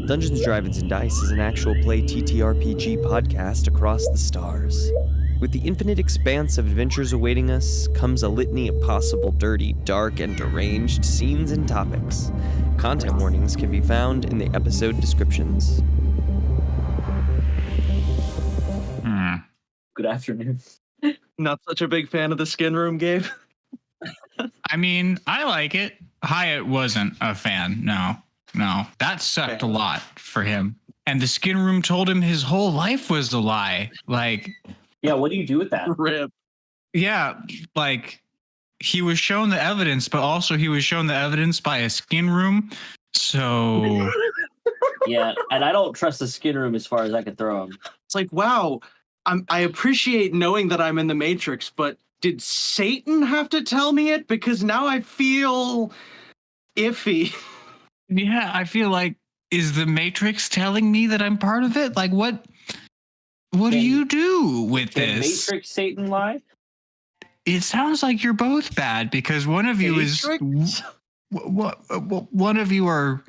Dungeons, Dragons, and Dice is an actual play TTRPG podcast across the stars. With the infinite expanse of adventures awaiting us comes a litany of possible dirty, dark, and deranged scenes and topics. Content warnings can be found in the episode descriptions. Good afternoon. Not such a big fan of the skin room, Gabe. I mean, I like it. Hyatt wasn't a fan. No. That sucked a lot for him. And the skin room told him his whole life was a lie. Like, yeah, what do you do with that? Rip. Yeah, like he was shown the evidence, but also he was shown the evidence by a skin room. So Yeah, and I don't trust the skin room as far as I can throw him. It's like, wow, I appreciate knowing that I'm in the Matrix, but did Satan have to tell me it? Because now I feel iffy. yeah, I feel like, is the Matrix telling me that I'm part of it? Like, what do you do with Can this? Matrix Satan lie? It sounds like you're both bad because one of you Matrix? one of you are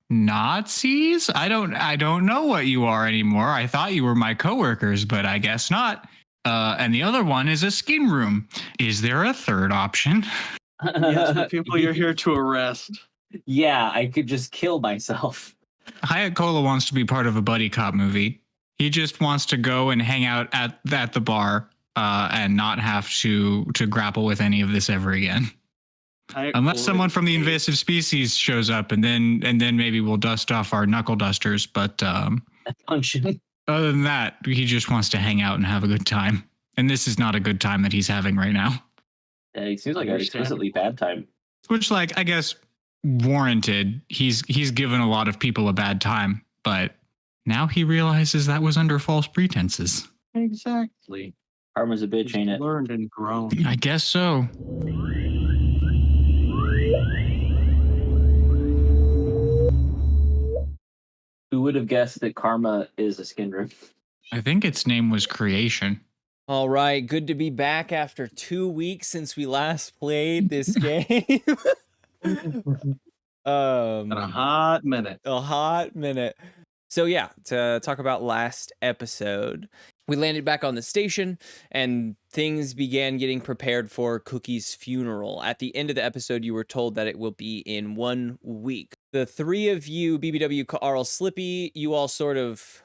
Nazis. I don't know what you are anymore. I thought you were my coworkers, but I guess not. And the other one is a skin room. Is there a third option? Yes, the people you're here to arrest. Yeah, I could just kill myself. Hyatt Cola wants to be part of a buddy cop movie. He just wants to go and hang out at the bar and not have to grapple with any of this ever again. Unless someone from the invasive species shows up, and then maybe we'll dust off our knuckle dusters. But Function. other than that, he just wants to hang out and have a good time. And this is not a good time that he's having right now. Yeah, it seems like an explicitly bad time. Which, like, I guess warranted. He's given a lot of people a bad time, but now he realizes that was under false pretenses. Exactly. Karma's a bitch, ain't it? Learned and grown. I guess so. Who would have guessed that Karma is a skin room? I think its name was Creation. All right, good to be back after 2 weeks since we last played this game. In a hot minute. A hot minute. So yeah, to talk about last episode, we landed back on the station and things began getting prepared for Cookie's funeral. At the end of the episode, you were told that it will be in 1 week. The three of you, BBW, Carl, Slippy, you all sort of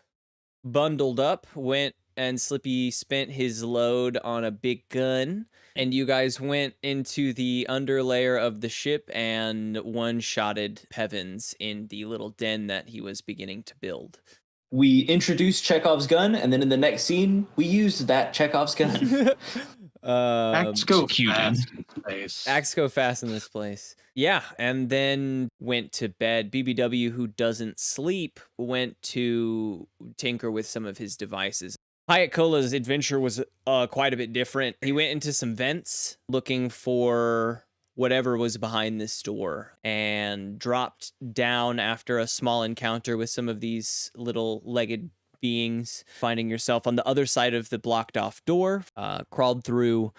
bundled up, went and Slippy spent his load on a big gun, and you guys went into the underlayer of the ship and one-shotted Pevins in the little den that he was beginning to build. We introduced Chekhov's gun, and then in the next scene, we used that Chekhov's gun. Acts go cute. fast in space. Acts go fast in this place. Yeah, and then went to bed. BBW, who doesn't sleep, went to tinker with some of his devices. Hyatt Cola's adventure was quite a bit different. He went into some vents looking for whatever was behind this door and dropped down after a small encounter with some of these little legged beings, finding yourself on the other side of the blocked off door, crawled through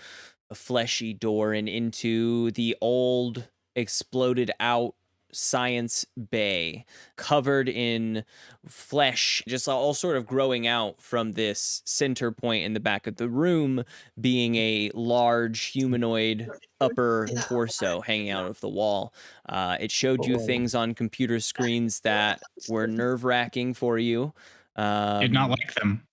a fleshy door and into the old exploded out science bay, covered in flesh, just all sort of growing out from this center point in the back of the room being a large humanoid upper torso hanging out of the wall. It showed you things on computer screens that were nerve-wracking for you. Did not like them.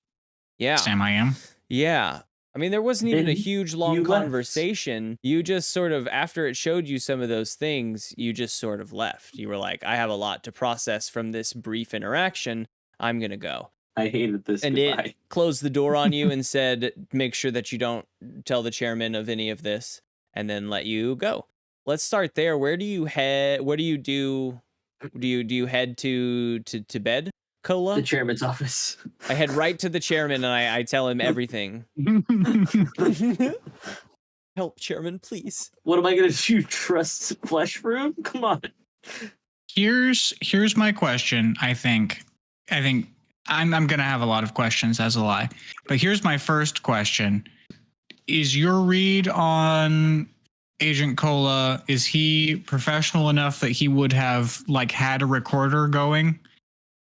Yeah. Sam, I am. Yeah. I mean, there wasn't even a huge long you left. conversation. You just sort of, after it showed you some of those things, you just sort of left. You were like, I have a lot to process from this brief interaction. I'm going to go. I hated this. And Goodbye. it closed the door on you and said, make sure that you don't tell the chairman of any of this, and then let you go. Let's start there. Where do you head? What do you do? Do you head to bed, Cola? The chairman's office. I head right to the chairman and I tell him everything. Help, chairman, please. What am I gonna do? Trust flesh room? Come on. Here's my question. I think I'm gonna have a lot of questions as a lie, but here's my first question: is your read on Agent Cola, is he professional enough that he would have like had a recorder going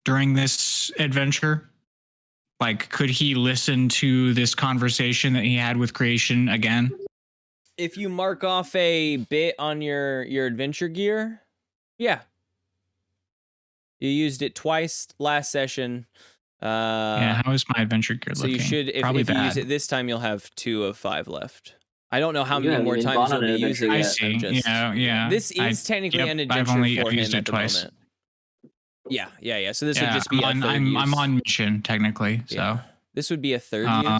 during this adventure? Like, could he listen to this conversation that he had with Creation again? If you mark off a bit on your adventure gear, yeah. You used it twice last session. Yeah, how is my adventure gear So looking? you should, if Probably you bad. use it this time, you'll have 2 of 5 left. I don't know how You many haven't more even times gone you'll on be an using adventure it. I see. Yeah. This is technically an adventure I've for used him it at the twice. moment. Yeah. So this would Yeah, just be a third I'm use. on mission technically, so Yeah. This would be a third use.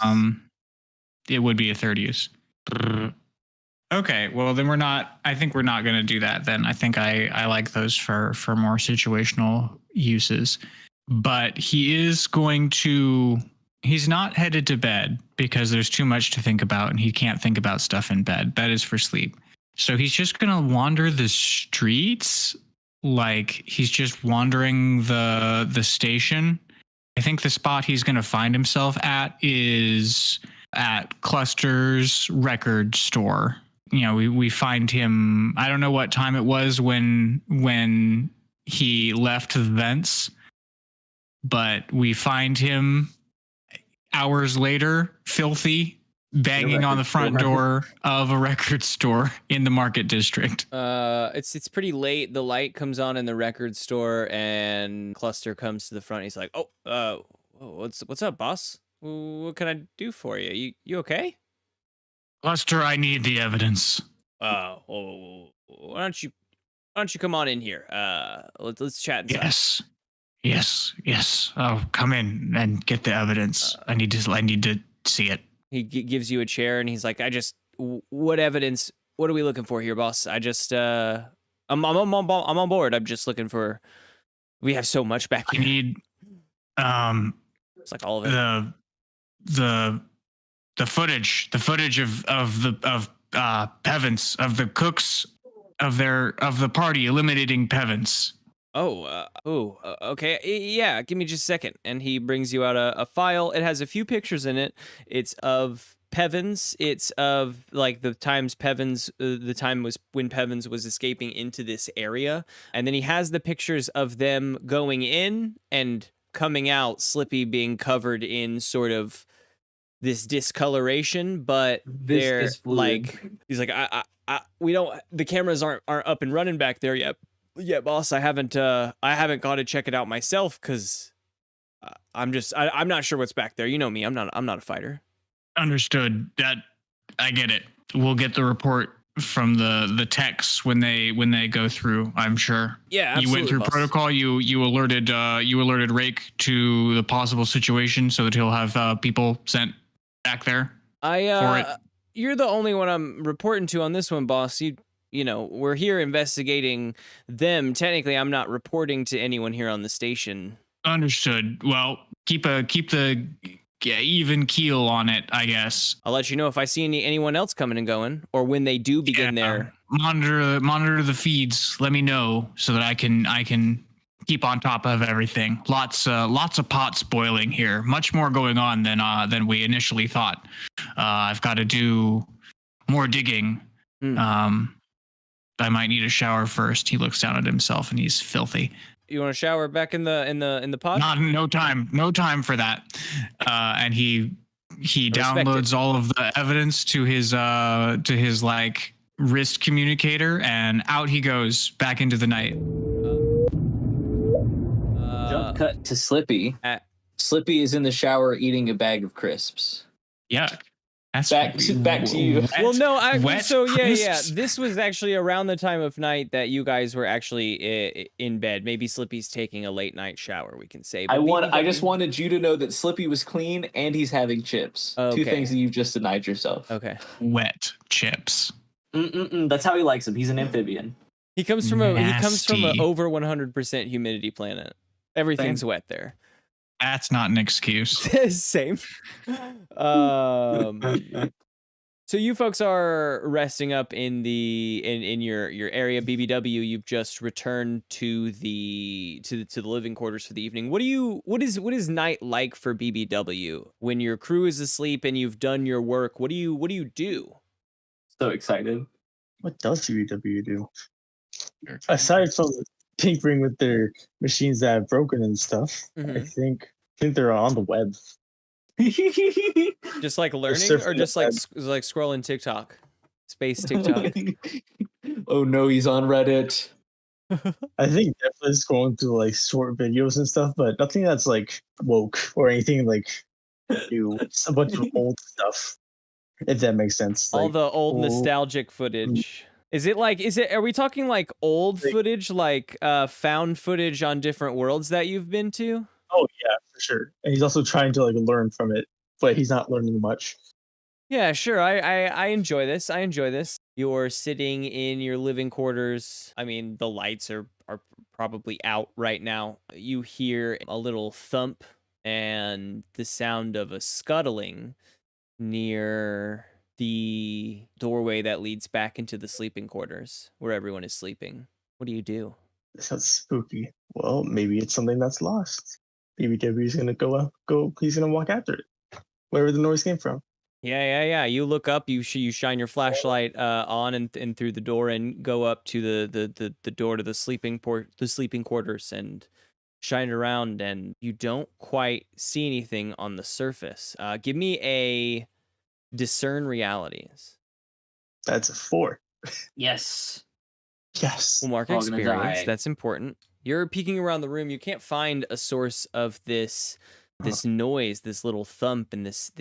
it would be a third use. Okay, well then I think we're not going to do that then. I think I like those for more situational uses. But he's not headed to bed because there's too much to think about and he can't think about stuff in bed. Bed is for sleep. So he's just going to wander the streets, like he's just wandering the station. I think the spot he's going to find himself at is at Cluster's record store. You know, we find him, I don't know what time it was when he left the vents, but we find him hours later, filthy, banging on the front door of a record store in the Market District. It's pretty late. The light comes on in the record store, and Cluster comes to the front. He's like, what's up, boss? What can I do for you? You okay? Cluster, I need the evidence. Why don't you come on in here? Let's chat inside. Yes. Oh, come in and get the evidence. I need to see it. He gives you a chair, and he's like, what evidence? What are we looking for here, boss? I'm on board. I'm just looking for. We have so much back here. I need, it's like all of it. The footage of Pevins, of the cooks of the party eliminating Pevins. Okay. Yeah, give me just a second. And he brings you out a file. It has a few pictures in it. It's of Pevins. It's of like the times Pevins, the time was when Pevins was escaping into this area. And then he has the pictures of them going in and coming out, Slippy being covered in sort of this discoloration, but they're like, he's like, we don't, the cameras aren't up and running back there yet. Yeah, boss, I haven't gone to check it out myself because I'm not sure what's back there. You know me, I'm not a fighter. Understood. That I get it. We'll get the report from the techs when they go through, I'm sure. Yeah, absolutely, you went through boss. protocol. You alerted Rake to the possible situation so that he'll have people sent back there. You're the only one I'm reporting to on this one, boss. You know, we're here investigating them. Technically, I'm not reporting to anyone here on the station. Understood. Well, keep the even keel on it, I guess. I'll let you know if I see anyone else coming and going, or when they do begin their monitor the feeds. Let me know so that I can keep on top of everything. Lots of pots boiling here. Much more going on than we initially thought. I've got to do more digging. I might need a shower first. He looks down at himself and he's filthy. You want to shower back in the pot? No time for that. And he downloads all of the evidence to his like wrist communicator, and out he goes back into the night. Jump cut to Slippy. Slippy is in the shower eating a bag of crisps. Yuck. That's back to you. Well, no, yeah. This was actually around the time of night that you guys were actually in bed. Maybe Slippy's taking a late night shower, we can say. But I just wanted you to know that Slippy was clean and he's having chips. Okay. 2 things that you've just denied yourself. Okay. Wet chips. That's how he likes them. He's an amphibian. He comes from a over 100% humidity planet. Everything's wet there. That's not an excuse. Same. So you folks are resting up in your area, BBW. You've just returned to the living quarters for the evening. What is night like for BBW when your crew is asleep and you've done your work? What do you do? So excited. What does BBW do? Aside from tinkering with their machines that have broken and stuff, I think they're on the web. Just like learning, or surfing just the like scrolling TikTok, space TikTok. Oh no, he's on Reddit. I think definitely scrolling through like short videos and stuff, but nothing that's like woke or anything like new. It's a bunch of old stuff, if that makes sense. All Like the old nostalgic footage. Are we talking like old footage, like found footage on different worlds that you've been to? Oh yeah, for sure. And he's also trying to like learn from it, but he's not learning much. Yeah, sure. I enjoy this. I enjoy this. You're sitting in your living quarters. I mean, the lights are probably out right now. You hear a little thump and the sound of a scuttling near the doorway that leads back into the sleeping quarters where everyone is sleeping. What do you do? This sounds spooky. Well, maybe it's something that's lost. BBW is gonna go. He's gonna walk after it, wherever the noise came from. Yeah. You look up. You shine your flashlight on and through the door and go up to the door to the sleeping quarters and shine it around, and you don't quite see anything on the surface. Give me a discern realities. That's a 4. Yes. Yes. We'll mark All gonna experience. die. That's important. You're peeking around the room. You can't find a source of this noise, this little thump, and this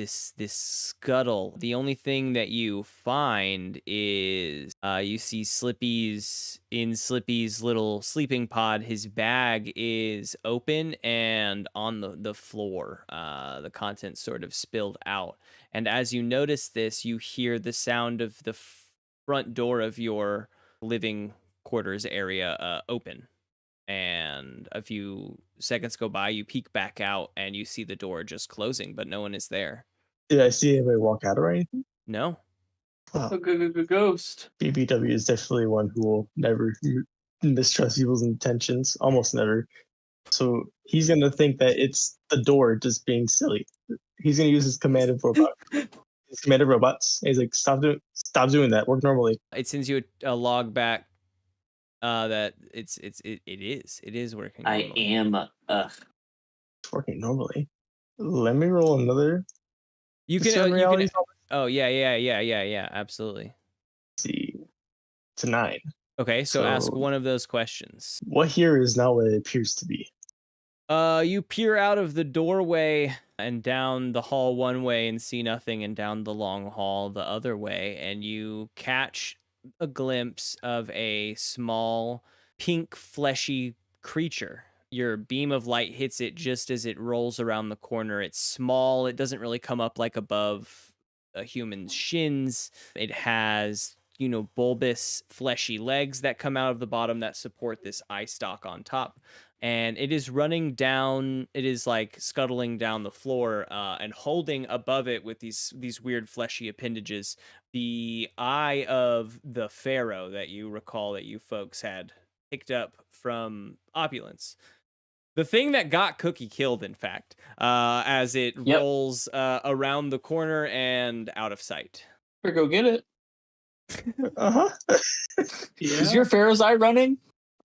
scuttle. The only thing that you find is you see Slippy's little sleeping pod. His bag is open and on the floor. The contents sort of spilled out. And as you notice this, you hear the sound of the front door of your living quarters area open. And a few seconds go by, you peek back out and you see the door just closing, but no one is there. Did I see anybody walk out or anything? No. Oh, Ghost. BBW is definitely one who will never mistrust people's intentions, almost never. So he's gonna think that it's the door just being silly. He's gonna use his command of robot, his command of robots. And he's like, stop doing that. Work normally. It sends you a log back that it is working. I normally. am. It's working normally. Let me roll another. You discern can realities. Oh yeah, absolutely. Let's see. It's a 9. Okay, so ask So- one of those questions. What here is not what it appears to be. You peer out of the doorway and down the hall one way and see nothing, and down the long hall the other way, and you catch a glimpse of a small, pink, fleshy creature. Your beam of light hits it just as it rolls around the corner. It's small. It doesn't really come up like above a human's shins. It has, bulbous, fleshy legs that come out of the bottom that support this eye stalk on top. And it is running down, it is like scuttling down the floor and holding above it with these weird fleshy appendages the eye of the Pharoh that you recall that you folks had picked up from Opulence. The thing that got Cookie killed, in fact, as it rolls around the corner and out of sight. Better go get it. Uh-huh. Is your Pharaoh's eye running?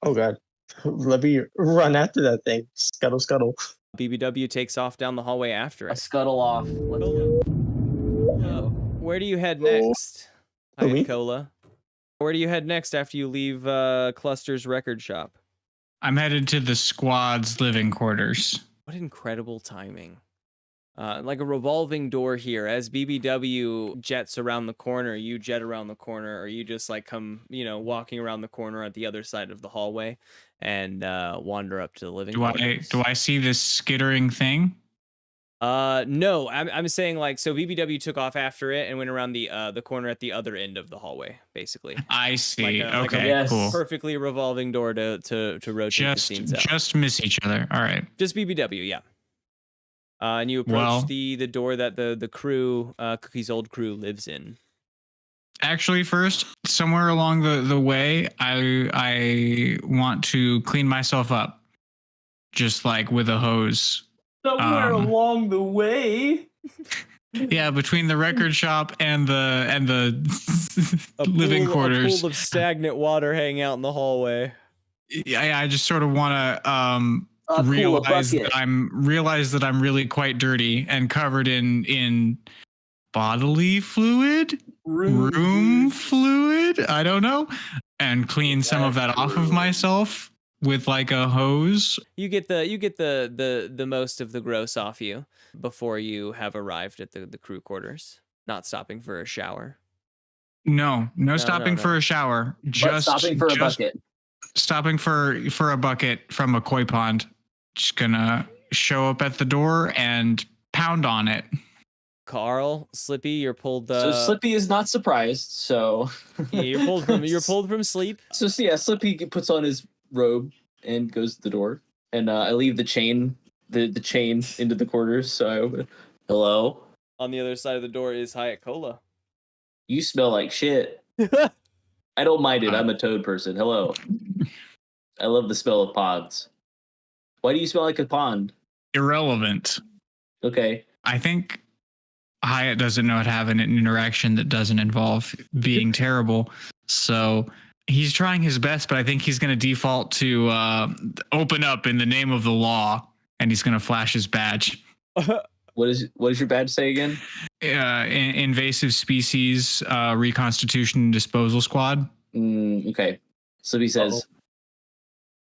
Oh god. Let me run after that thing. Scuttle, scuttle. BBW takes off down the hallway after A it. scuttle off. Let's go. Where do you head next? Who, me? Cola. Where do you head next after you leave Cluster's record shop? I'm headed to the squad's living quarters. What incredible timing. Like a revolving door here. As BBW jets around the corner, you jet around the corner, or you just like come, walking around the corner at the other side of the hallway and wander up to the living quarters. Do I see this skittering thing? No, I'm saying like, so BBW took off after it and went around the corner at the other end of the hallway, basically. I see. Like Okay, cool. Perfectly revolving door to rotate the scenes out. Just miss each other. All right. Just BBW, yeah. And you approach the door that the crew, Cookie's old crew, lives in. Actually, first, somewhere along the way, I want to clean myself up, just like with a hose. Somewhere along the way. Yeah, between the record shop and the living quarters. A pool of stagnant water hanging out in the hallway. Yeah, I just sort of want to Cool, a realize bucket. that I'm really quite dirty and covered in bodily fluid, room fluid. I don't know, and clean some of that off of myself with like a hose. You get the most of the gross off you before you have arrived at the crew quarters. Not stopping for a shower. No, stopping for a shower. But stopping for a bucket. Stopping for a bucket from a koi pond. Just gonna show up at the door and pound on it. Carl, Slippy, you're pulled. So Slippy is not surprised. So yeah, you're pulled from sleep. So yeah, Slippy puts on his robe and goes to the door, and I leave the chain into the quarters. So I open. Hello. On the other side of the door is Hyatt Cola. You smell like shit. I don't mind it. I'm a toad person. Hello. I love the smell of ponds. Why do you smell like a pond? Irrelevant. Okay. I think Hyatt doesn't know how to have an interaction that doesn't involve being terrible. So he's trying his best, but I think he's going to default to open up in the name of the law, and he's going to flash his badge. What does your badge say again? Invasive Species Reconstitution and Disposal Squad. Okay. So he says,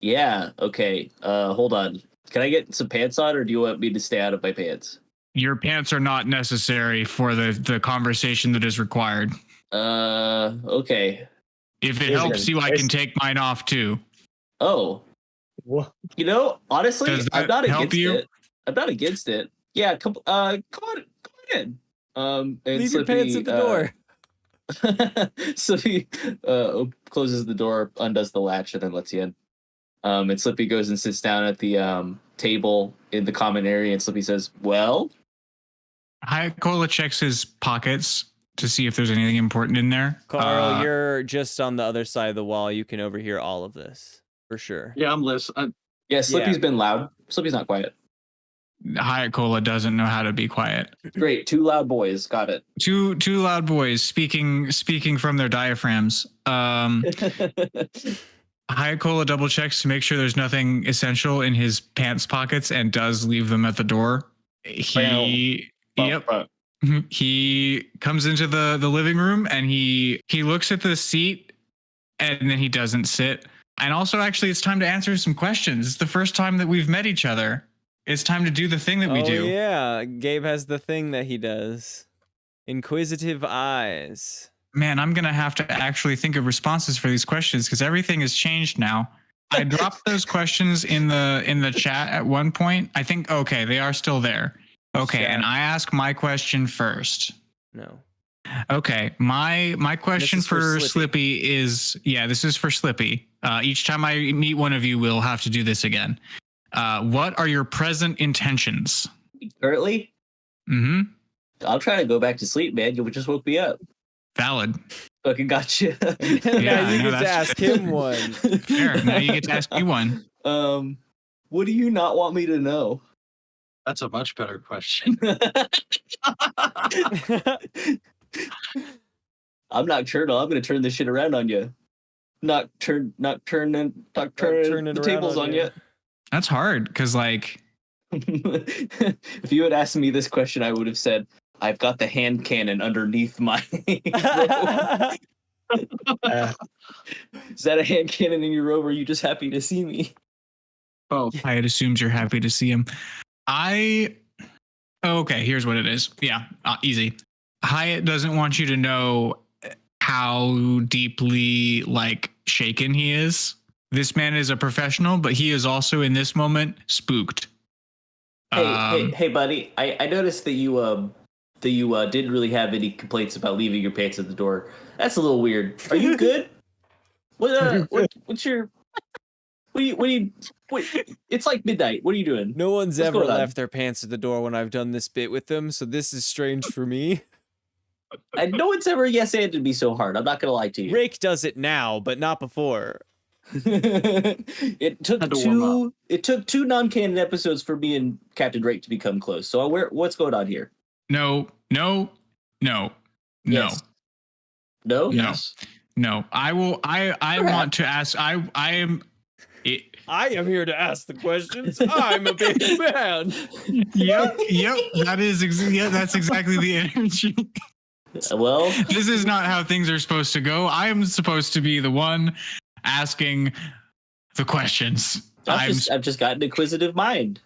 yeah, okay. Hold on. Can I get some pants on, or do you want me to stay out of my pants? Your pants are not necessary for the conversation that is required. Okay. If it helps you, I can take mine off too. Oh. What? You know, honestly, I'm not against it. I'm not against it. Yeah, come on in. And Leave your pants at the door. Slippy closes the door, undoes the latch, and then lets you in. And Slippy goes and sits down at the table in the common area, and Slippy says, well? Cola checks his pockets to see if there's anything important in there. Carl, you're just on the other side of the wall. You can overhear all of this, for sure. Yeah, I'm listening. Yeah, Slippy's been loud. Slippy's not quiet. Hyatt Cola doesn't know how to be quiet. Great, two loud boys. Got it. Two loud boys speaking from their diaphragms. Hyatt Cola double checks to make sure there's nothing essential in his pants pockets and does leave them at the door. He comes into the living room and he looks at the seat and then he doesn't sit. And also, actually, it's time to answer some questions. It's the first time that we've met each other. It's time to do the thing that we do. Yeah, Gabe has the thing that he does. Inquisitive eyes. Man, I'm going to have to actually think of responses for these questions because everything has changed now. I dropped those questions in the chat at one point. I think, okay, they are still there. Okay, and I ask my question first. No. Okay, my question for Slippy is, this is for Slippy. Each time I meet one of you, we'll have to do this again. What are your present intentions? Currently? Mm-hmm. I'll try to go back to sleep, man. You just woke me up. Valid. Fucking gotcha. Now you get to ask him one. Fair. Now you get to ask me one. What do you not want me to know? That's a much better question. I'm Nocturnal. I'm gonna turn this shit around on you. Not turn the tables on you. That's hard because, like, if you had asked me this question, I would have said, I've got the hand cannon underneath my robe. Is that a hand cannon in your robe, or are you just happy to see me? Oh, I had assumed you're happy to see him. Okay, here's what it is. Yeah, easy. Hyatt doesn't want you to know how deeply, like, shaken he is. This man is a professional, but he is also in this moment spooked. Hey, buddy. I noticed that you didn't really have any complaints about leaving your pants at the door. That's a little weird. Are you good? What's your? It's like midnight. What are you doing? No one's ever left their pants at the door when I've done this bit with them, so this is strange for me. And no one's ever yes-anded me so hard. I'm not gonna lie to you. Rake does it now, but not before. It took two non-canon episodes for me and Captain Rake to become close. So what's going on here? No, No. Yes. No. Yes. No. I want to ask. I am. I am here to ask the questions. I'm a big fan. Yep. That's exactly the energy. Well, This is not how things are supposed to go. I am supposed to be the one asking the questions. I've just got an inquisitive mind.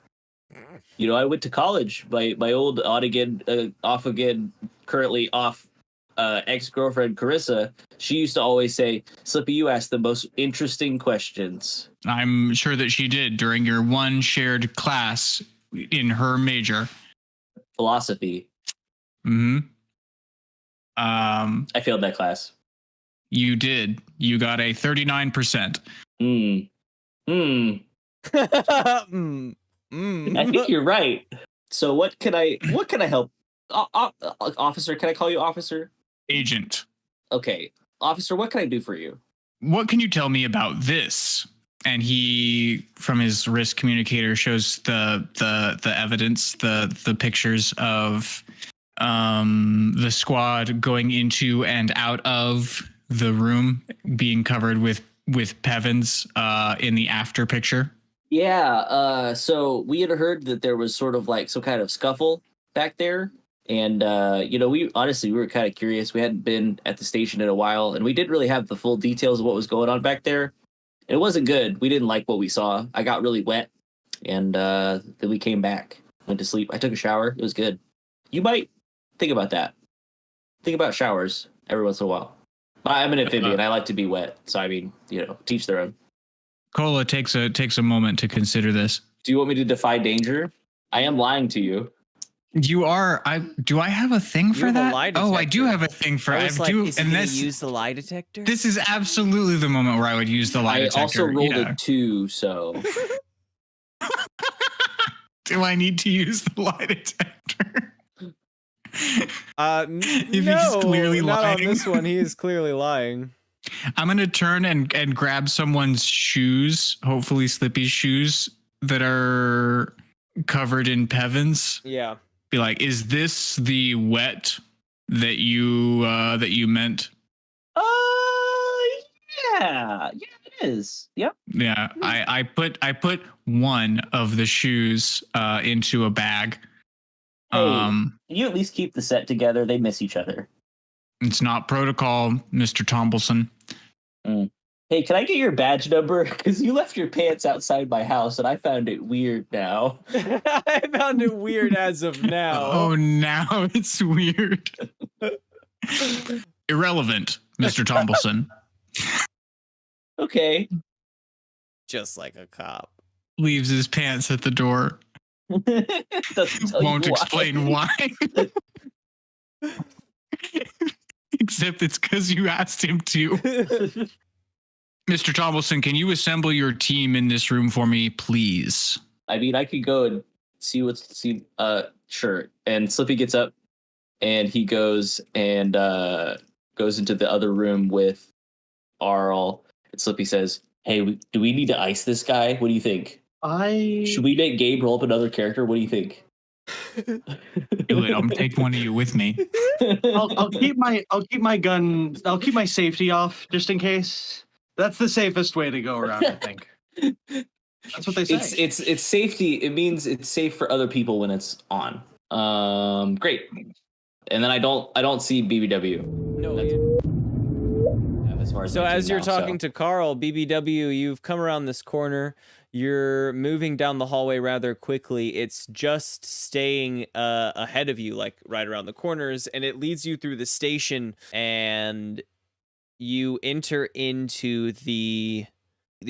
You know, I went to college. My old on again, off again, currently off ex-girlfriend Carissa. She used to always say, "Slippy, you ask the most interesting questions." I'm sure that she did during your one shared class in her major. Philosophy. Hmm. I failed that class. You did. You got a 39%. I think you're right. So what can I help? Officer, can I call you officer? Agent. Okay. Officer, what can I do for you? What can you tell me about this? And he, from his wrist communicator, shows the evidence, the pictures of the squad going into and out of the room, being covered with pevens in the after picture. Yeah, so we had heard that there was sort of like some kind of scuffle back there. And, you know, we were kind of curious. We hadn't been at the station in a while, and we didn't really have the full details of what was going on back there. It wasn't good. We didn't like what we saw. I got really wet, and then we came back, went to sleep. I took a shower. It was good. You might think about that. Think about showers every once in a while. I'm an amphibian. I like to be wet. So, I mean, you know, teach their own. Cola takes a moment to consider this. Do you want me to defy danger? I am lying to you. You are. Do I have a thing for that? Oh, I do have a thing for. Is he gonna use the lie detector? This is absolutely the moment where I would use the lie detector. I also rolled a 2, so. Do I need to use the lie detector? No, he's clearly not lying. on this one. He is clearly lying. I'm gonna turn and grab someone's shoes, hopefully Slippy's shoes that are covered in pevens. Yeah. Be like, is this the wet that you meant? Yeah, it is. Yep. Yeah, I put one of the shoes into a bag. Hey, you at least keep the set together. They miss each other. It's not protocol, Mr. Tombleson. Hey, can I get your badge number? Because you left your pants outside my house, and I found it weird now. I found it weird as of now. Oh, now it's weird. Irrelevant, Mr. Tombleson. Okay. Just like a cop. Leaves his pants at the door. Won't explain why. Except it's because you asked him to. Mr. Tombleson, can you assemble your team in this room for me, please? I mean, I could go and see. Sure. And Slippy gets up, and he goes and goes into the other room with Arl. And Slippy says, "Hey, do we need to ice this guy? What do you think? Should we make Gabe roll up another character? What do you think?" Do it. I'll take one of you with me. I'll keep my gun. I'll keep my safety off just in case. That's the safest way to go around, I think. That's what they say. It's safety. It means it's safe for other people when it's on. Great. And then I don't see BBW. No. As you're talking to Carl, BBW, you've come around this corner. You're moving down the hallway rather quickly. It's just staying ahead of you, like right around the corners, and it leads you through the station, and you enter into the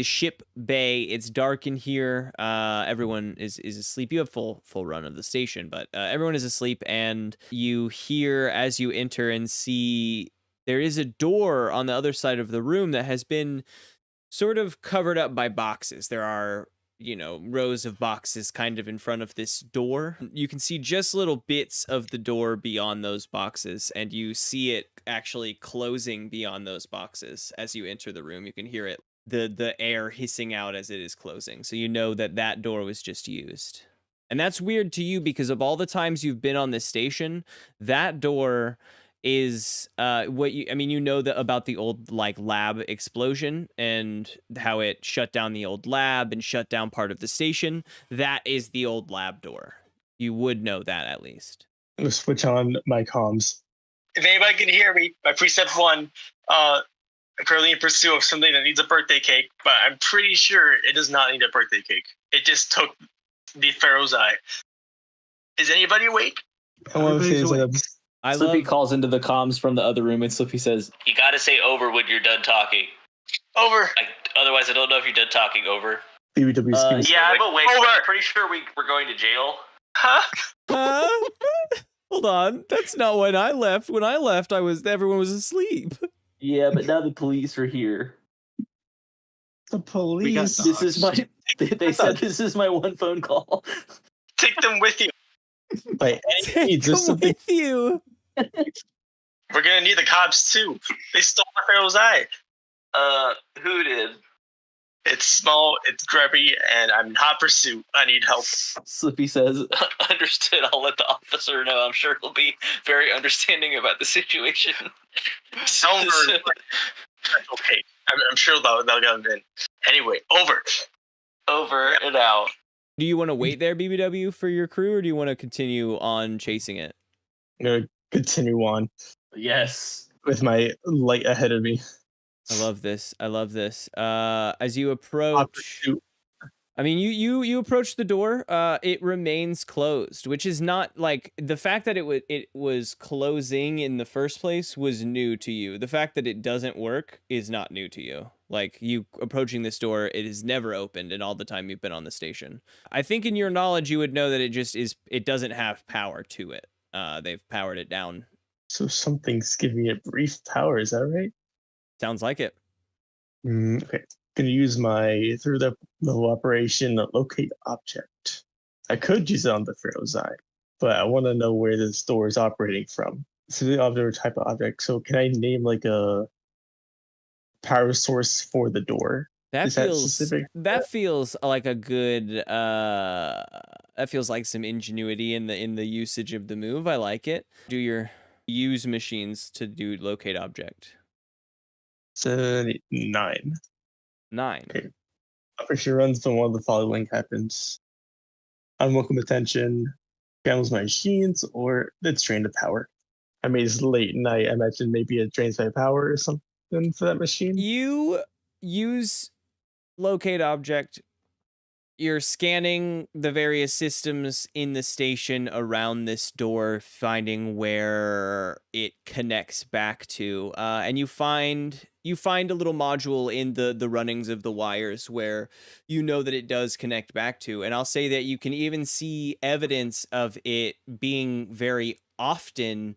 ship bay. It's dark in here. Everyone is asleep. You have full run of the station, but everyone is asleep, and you hear as you enter and see there is a door on the other side of the room that has been sort of covered up by boxes. There are, rows of boxes kind of in front of this door. You can see just little bits of the door beyond those boxes, and you see it actually closing beyond those boxes. As you enter the room, you can hear it, the air hissing out as it is closing. So you know that door was just used. And that's weird to you because of all the times you've been on this station, that door is you know that about the old like lab explosion and how it shut down the old lab and shut down part of the station. That is the old lab door. You would know that at least. I'm gonna switch on my comms. If anybody can hear me, my precept 1, I'm currently in pursuit of something that needs a birthday cake, but I'm pretty sure it does not need a birthday cake. It just took the Pharoh's eye. Is anybody awake? I want to say Slippy calls into the comms from the other room, and Slippy says, "You gotta say over when you're done talking. Over. Otherwise, I don't know if you're done talking. Over." BBW. Yeah, I'm awake. Over. I'm pretty sure we're going to jail. Huh? Hold on, that's not when I left. When I left, everyone was asleep. Yeah, but now the police are here. The police. This is my. They said this is my one phone call. Take them with you. By Take them with you. We're gonna need the cops too. They stole the Pharoh's eye. Who did? It's small, it's grubby, and I'm in hot pursuit. I need help. Slippy says, "Understood. I'll let the officer know. I'm sure he'll be very understanding about the situation." Over. Okay, I'm sure they'll get them in. Anyway, over. Over and out. Do you want to wait there, BBW, for your crew, or do you want to continue on chasing it? I'm gonna continue on Yes. with my light ahead of me. I love this. As you approach, I mean, you approach the door. It remains closed, which is not like the fact that it was closing in the first place was new to you. The fact that it doesn't work is not new to you. Like you approaching this door, it has never opened in all the time you've been on the station. I think in your knowledge, you would know that it doesn't have power to it. They've powered it down. So something's giving it brief power. Is that right? Sounds like it. Okay. Gonna use my through the level operation locate object. I could use it on the Pharoh's eye, but I want to know where this door is operating from. So the object type of object. So can I name like a power source for the door? That that feels like a good that feels like some ingenuity in the usage of the move. I like it. Do your use machines to do locate object. 9. 9. Okay. Operation runs when one of the following happens. Unwelcome attention, scrambles my machines, or it's drained of power. I mean, it's late night. I imagine maybe it drains my power or something for that machine. You use locate object. You're scanning the various systems in the station around this door, finding where it connects back to, and you find a little module in the runnings of the wires where you know that it does connect back to. And I'll say that you can even see evidence of it being very often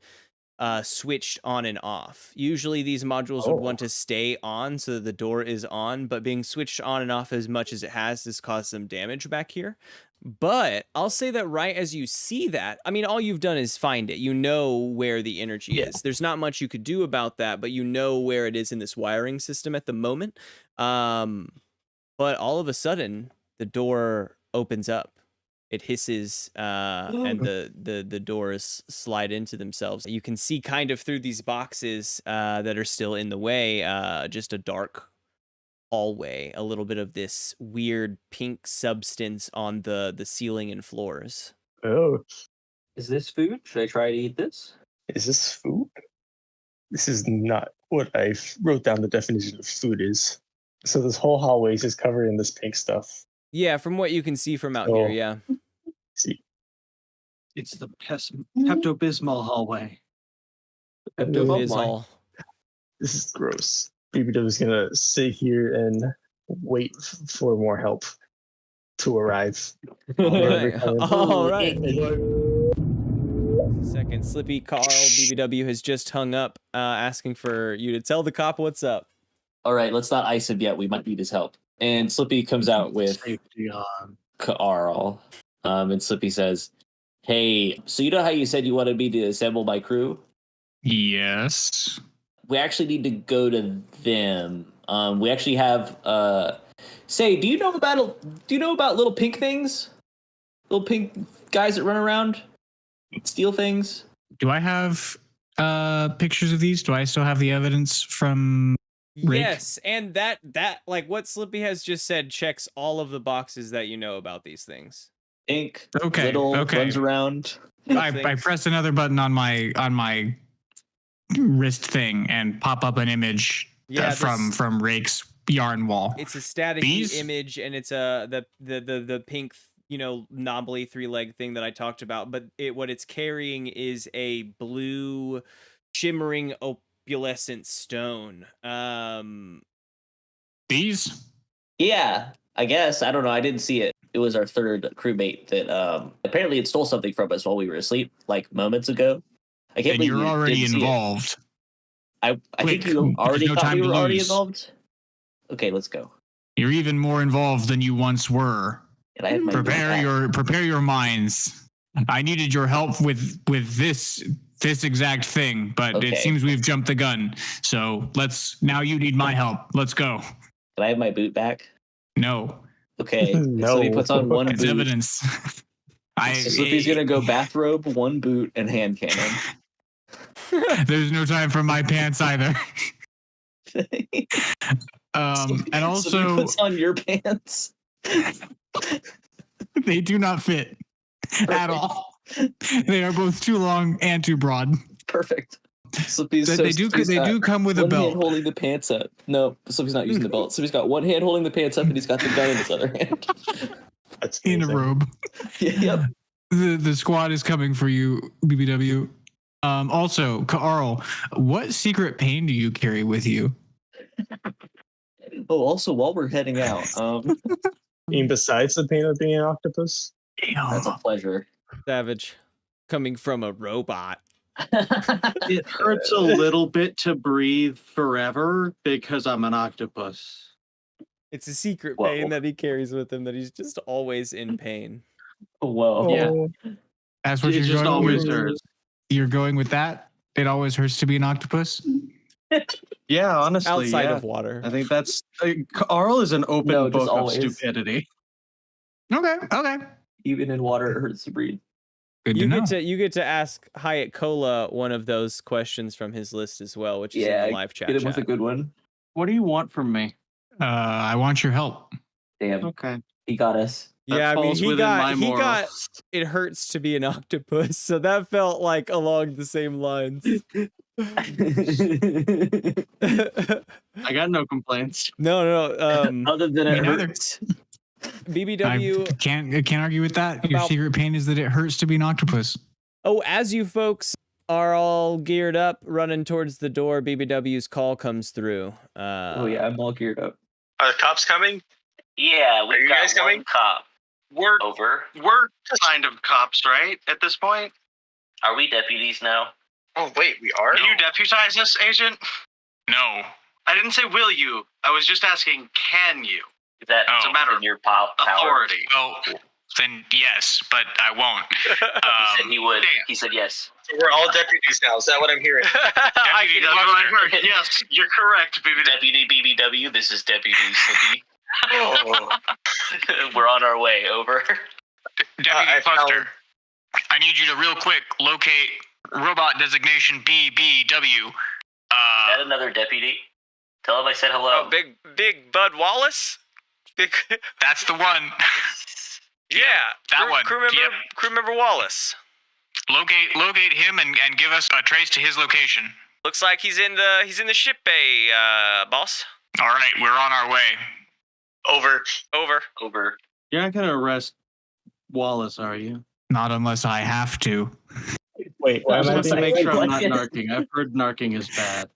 switched on and off. Usually these modules would want to stay on so that the door is on, but being switched on and off as much as it has caused some damage back here. But I'll say that right as you see that, I mean, all you've done is find it. You know where the energy is. There's not much you could do about that, but you know where it is in this wiring system at the moment. But all of a sudden, the door opens up. It hisses, and the doors slide into themselves. You can see kind of through these boxes that are still in the way, just a dark hallway, a little bit of this weird pink substance on the ceiling and floors. Oh. Is this food? Should I try to eat this? Is this food? This is not what I wrote down the definition of food is. So this whole hallway is just covered in this pink stuff. Yeah, from what you can see from out here, yeah. See. It's the Pepto-Bismol hallway. Pepto-Bismol. This is gross. BBW is gonna sit here and wait for more help to arrive. All right. Second, Slippy, Carl, BBW has just hung up, asking for you to tell the cop what's up. All right, let's not ice him yet. We might need his help. And Slippy comes out with Carl. And Slippy says, "Hey, so you know how you said you wanted me to assemble my crew? Yes. We actually need to go to them. We actually have. Say, do you know about little pink things? little pink guys that run around, steal things. Do I have pictures of these? Do I still have the evidence from Rake? Yes, and that like what Slippy has just said checks all of the boxes that you know about these things. Pink, Okay, little, okay. runs around. I press another button on my wrist thing and pop up an image from Rake's yarn wall. It's a static image, and it's the pink, knobbly 3-leg thing that I talked about. But what it's carrying is a blue, shimmering opalescent stone. These? Yeah, I guess. I don't know. I didn't see it. It was our third crewmate that apparently it stole something from us while we were asleep, like moments ago. I can't believe you're already involved. I think you already thought we were already involved. Okay, let's go. You're even more involved than you once were. And I have my prepare your minds. I needed your help with this exact thing, but it seems we've jumped the gun. So now you need my help. Let's go. Can I have my boot back? No. Okay. No. So he puts on one it's boot. Evidence. Slippy's gonna go bathrobe, one boot, and hand cannon. There's no time for my pants either. And also Slippy puts on your pants. They do not fit at all. They are both too long and too broad. Perfect. Slippy's they do come with a belt. One hand holding the pants up. No, Slippy's not using the belt. Slippy's got one hand holding the pants up, and he's got the gun in his other hand. That's in a robe. Yep. The squad is coming for you, BBW. Also, Carl, what secret pain do you carry with you? Oh, also, while we're heading out, besides the pain of being an octopus? That's a pleasure. Savage. Coming from a robot. It hurts a little bit to breathe forever because I'm an octopus. It's a secret pain that he carries with him, that he's just always in pain. Whoa. Yeah. That's what it just always hurts. You're going with that? It always hurts to be an octopus? Yeah, honestly. Outside of water. I think that's... Carl is an open book of stupidity. Okay. Even in water, it hurts to breathe. Good to know. You get to ask Hyatt Cola one of those questions from his list as well, which is in the live chat. Get him with a good one. What do you want from me? I want your help. Damn. Okay. He got us. Yeah, I mean, he got it hurts to be an octopus, so that felt like along the same lines. I got no complaints. No. Other than it hurts. BBW I can't argue with that. Your secret pain is that it hurts to be an octopus. Oh, as you folks are all geared up, running towards the door, BBW's call comes through. I'm all geared up. Are the cops coming? Yeah, Are you guys coming? Cop. We're kind of cops, right? At this point? Are we deputies now? Oh wait, we are. Can you deputize us, Agent? No. I didn't say will you. I was just asking, can you? That's a matter of your power. Authority. Well, then yes, but I won't. He said he would. Damn. He said yes. So we're all deputies now. Is that what I'm hearing? Deputy, that's what I heard. Yes, you're correct, BBW. Deputy BBW, this is Deputy Slippy. Oh. We're on our way. Over. Deputy Foster, I need you to real quick locate robot designation BBW. Is that another deputy? Tell him I said hello. Oh, big Bud Wallace. That's the one. Yeah, that one. Crew member Wallace. Locate him and give us a trace to his location. Looks like he's in the ship bay, boss. All right, we're on our way. Over. You're not gonna arrest Wallace, are you? Not unless I have to. Wait, I just why am want to I make sure I'm not What? narking. I've heard narking is bad.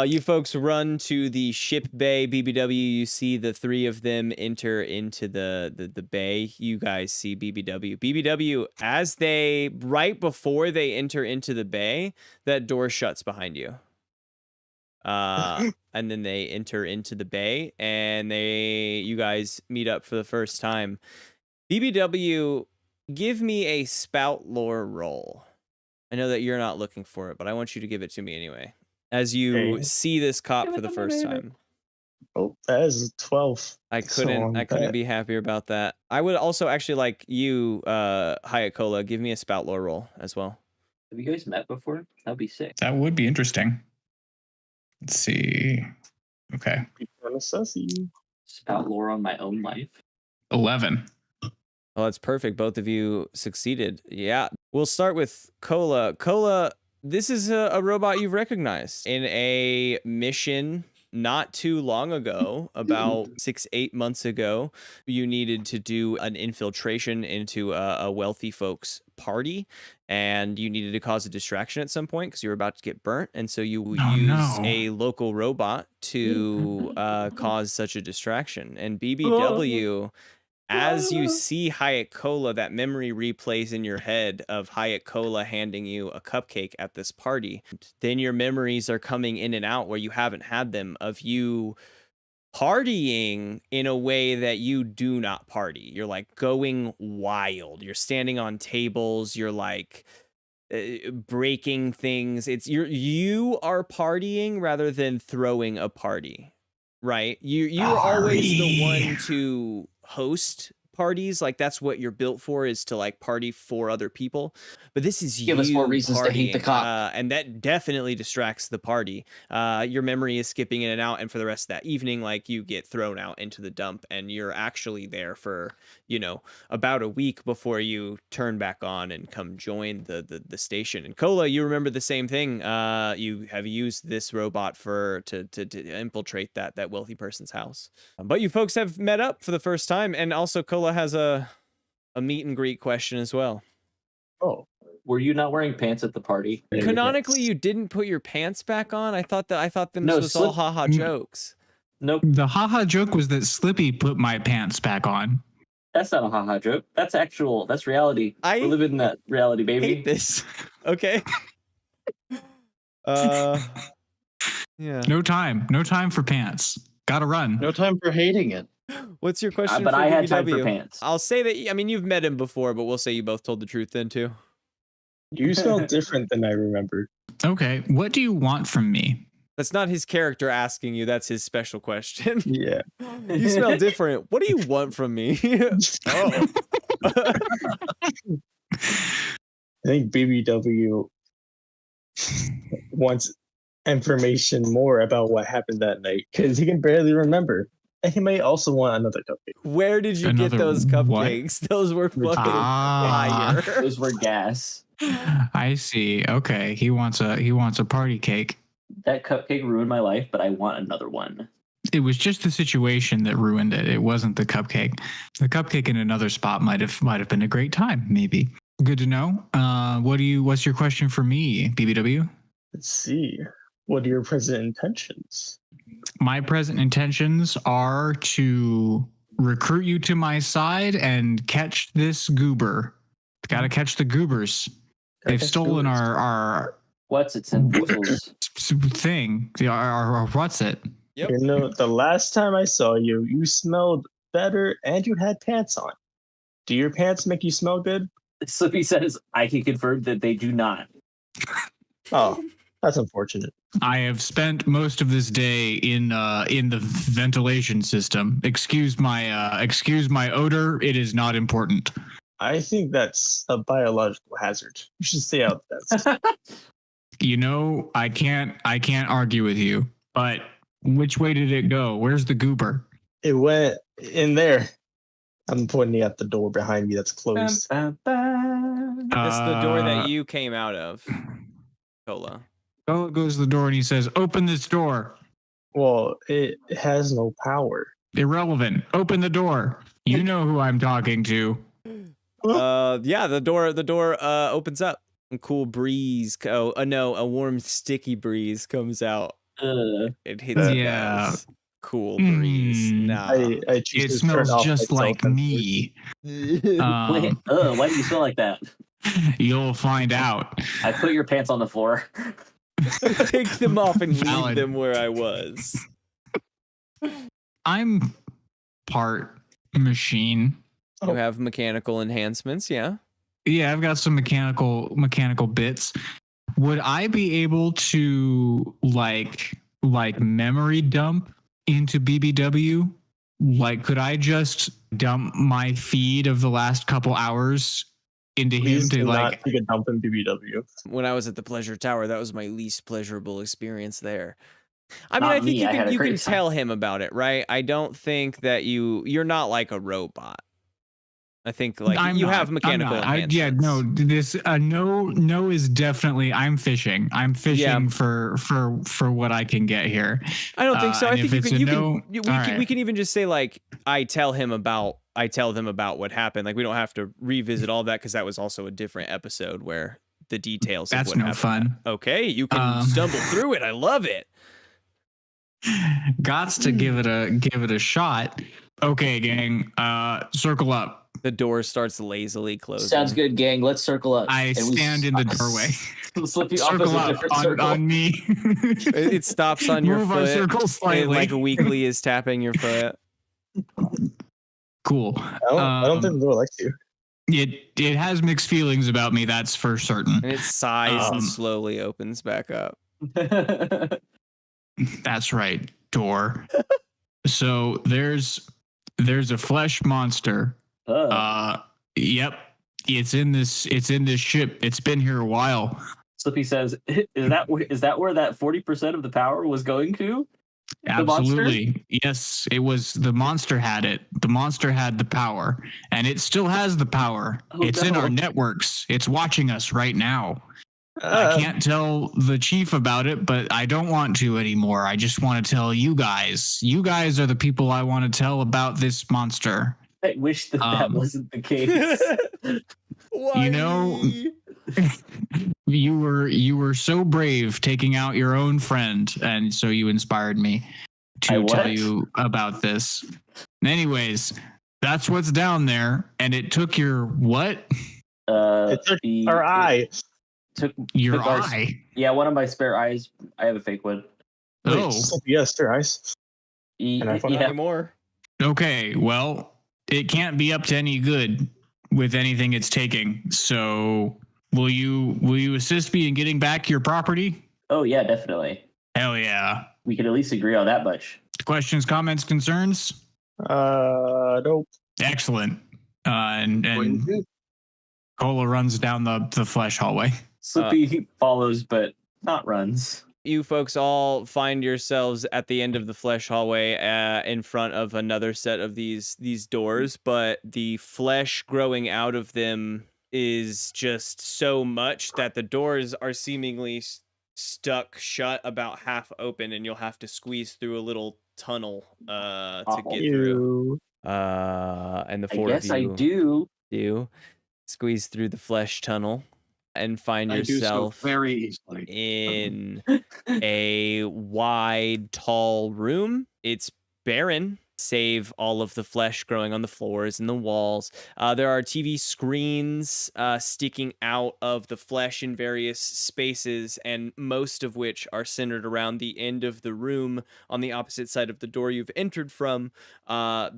You folks run to the ship bay. BBW, you see the three of them enter into the bay. You guys see BBW. BBW, right before they enter into the bay, that door shuts behind you. And then they enter into the bay, and you guys meet up for the first time. BBW, give me a spout lore roll. I know that you're not looking for it, but I want you to give it to me anyway. As you see this cop for the first time. Oh, that is 12. I couldn't be happier about that. I would also actually like you, Hayakawa, give me a spout lore roll as well. Have you guys met before? That'd be sick. That would be interesting. Let's see. Okay. Spout lore on my own life. 11. Oh, that's perfect. Both of you succeeded. Yeah. We'll start with Cola. Cola, this is a robot you've recognized in a mission not too long ago, about 6-8 months ago. You needed to do an infiltration into a wealthy folks party, and you needed to cause a distraction at some point because you were about to get burnt, and so you use a local robot to cause such a distraction. And BBW, as you see Hayakawa, that memory replays in your head of Hayakawa handing you a cupcake at this party. Then your memories are coming in and out where you haven't had them, of you partying in a way that you do not party. You're like going wild. You're standing on tables. You're like breaking things. You are partying rather than throwing a party, right? You're always the one to host parties. Like, that's what you're built for, is to like party for other people. But this is Give us more reasons to hate the cop. and that definitely distracts the party. Your memory is skipping in and out, and for the rest of that evening, like, you get thrown out into the dump, and you're actually there for, you know, about a week before you turn back on and come join the station. And Cola, you remember the same thing. You have used this robot to infiltrate that wealthy person's house. But you folks have met up for the first time, and also Cola has a meet and greet question as well. Oh, were you not wearing pants at the party? Canonically, you didn't put your pants back on. I thought this was all haha jokes. Nope. The haha joke was that Slippy put my pants back on. That's not a haha joke. That's actual. That's reality. We're living in that reality, baby. Hate this. Okay. Yeah. No time for pants. Gotta run. No time for hating it. What's your question? But for I had BBW? time for pants. I'll say that. I mean, you've met him before, but we'll say you both told the truth then too. You smell different than I remember. Okay, what do you want from me? That's not his character asking you. That's his special question. Yeah. You smell different. What do you want from me? Oh. I think BBW wants information more about what happened that night, because he can barely remember. And he may also want another cupcake. Where did you get those cupcakes? What? Those were fucking fire. Those were gas. I see. Okay, he wants a party cake. That cupcake ruined my life, but I want another one. It was just the situation that ruined it. It wasn't the cupcake. The cupcake in another spot might have been a great time, maybe. Good to know. What's your question for me, BBW? Let's see. What are your present intentions? My present intentions are to recruit you to my side and catch this goober. Gotta catch the goobers. They've stolen our what's it in thing. Our what's it? Yep. You know, the last time I saw you, you smelled better and you had pants on. Do your pants make you smell good? Slippy says, I can confirm that they do not. Oh, that's unfortunate. I have spent most of this day in the ventilation system. Excuse my odor. It is not important. I think that's a biological hazard. You should stay out of that. You know, I can't argue with you. But which way did it go? Where's the goober? It went in there. I'm pointing at the door behind me that's closed. That's the door that you came out of, Cola. Oh, goes the door and he says, "Open this door." Well, it has no power. Irrelevant. Open the door. You know who I'm talking to. Yeah, the door opens up. A cool breeze. No, a warm, sticky breeze comes out. It hits you guys. Cool breeze. Nah. I choose It to smells turn off just my like cell phone. me. Why do you smell like that? You'll find out. I put your pants on the floor. Take them off and leave Valid. them where I was. I'm part machine. You have mechanical enhancements, yeah? Yeah, I've got some mechanical bits. Would I be able to like memory dump into BBW? Like, could I just dump my feed of the last couple hours into Please him to do like? not take a dump in BBW. When I was at the Pleasure Tower, that was my least pleasurable experience there. I mean, Not I think me, I had a you can great time. tell him about it, right? I don't think that you're not like a robot. I think like you have mechanical enhancements. Yeah, no. This no is definitely. I'm fishing. I'm fishing for what I can get here. I don't think so. I think we can even just say like I tell them about what happened. Like we don't have to revisit all that because that was also a different episode where the details. That's of what no happened. fun. Okay, you can stumble through it. I love it. Gots to give it a shot. Okay, gang. Circle up. The door starts lazily closing. Sounds good, gang. Let's circle up. I stand in the doorway. Slippy circle up on me. It stops on your Move foot. our circle slightly. And like weakly is tapping your foot. Cool. I don't think the door likes you. It has mixed feelings about me. That's for certain. And it sighs and slowly opens back up. That's right, door. So there's a flesh monster. Yep. It's in this ship. It's been here a while. Slippy says, is that where that 40% of the power was going to? Absolutely. Yes, it was. The monster had it. The monster had the power, and it still has the power. It's in our networks. It's watching us right now. I can't tell the chief about it, but I don't want to anymore. I just want to tell you guys. You guys are the people I want to tell about this monster. I wish that wasn't the case. You know, you were so brave taking out your own friend, and so you inspired me to tell you about this. Anyways, that's what's down there, and it took your what? It took our eye. Took eye. Yeah, one of my spare eyes. I have a fake one. Oh, yes, your eyes. Yeah. More. Okay, well, it can't be up to any good with anything it's taking. So, will you assist me in getting back your property? Oh yeah, definitely. Hell yeah. We can at least agree on that much. Questions, comments, concerns? Nope. Excellent. And Cola runs down the flesh hallway. Slippy follows, but not runs. You folks all find yourselves at the end of the flesh hallway in front of another set of these doors, but the flesh growing out of them is just so much that the doors are seemingly stuck shut about half open, and you'll have to squeeze through a little tunnel to get through. And the four of you I do squeeze through the flesh tunnel and find yourself very easily in a wide, tall room. It's barren, save all of the flesh growing on the floors and the walls. There are TV screens sticking out of the flesh in various spaces, and most of which are centered around the end of the room on the opposite side of the door you've entered from. All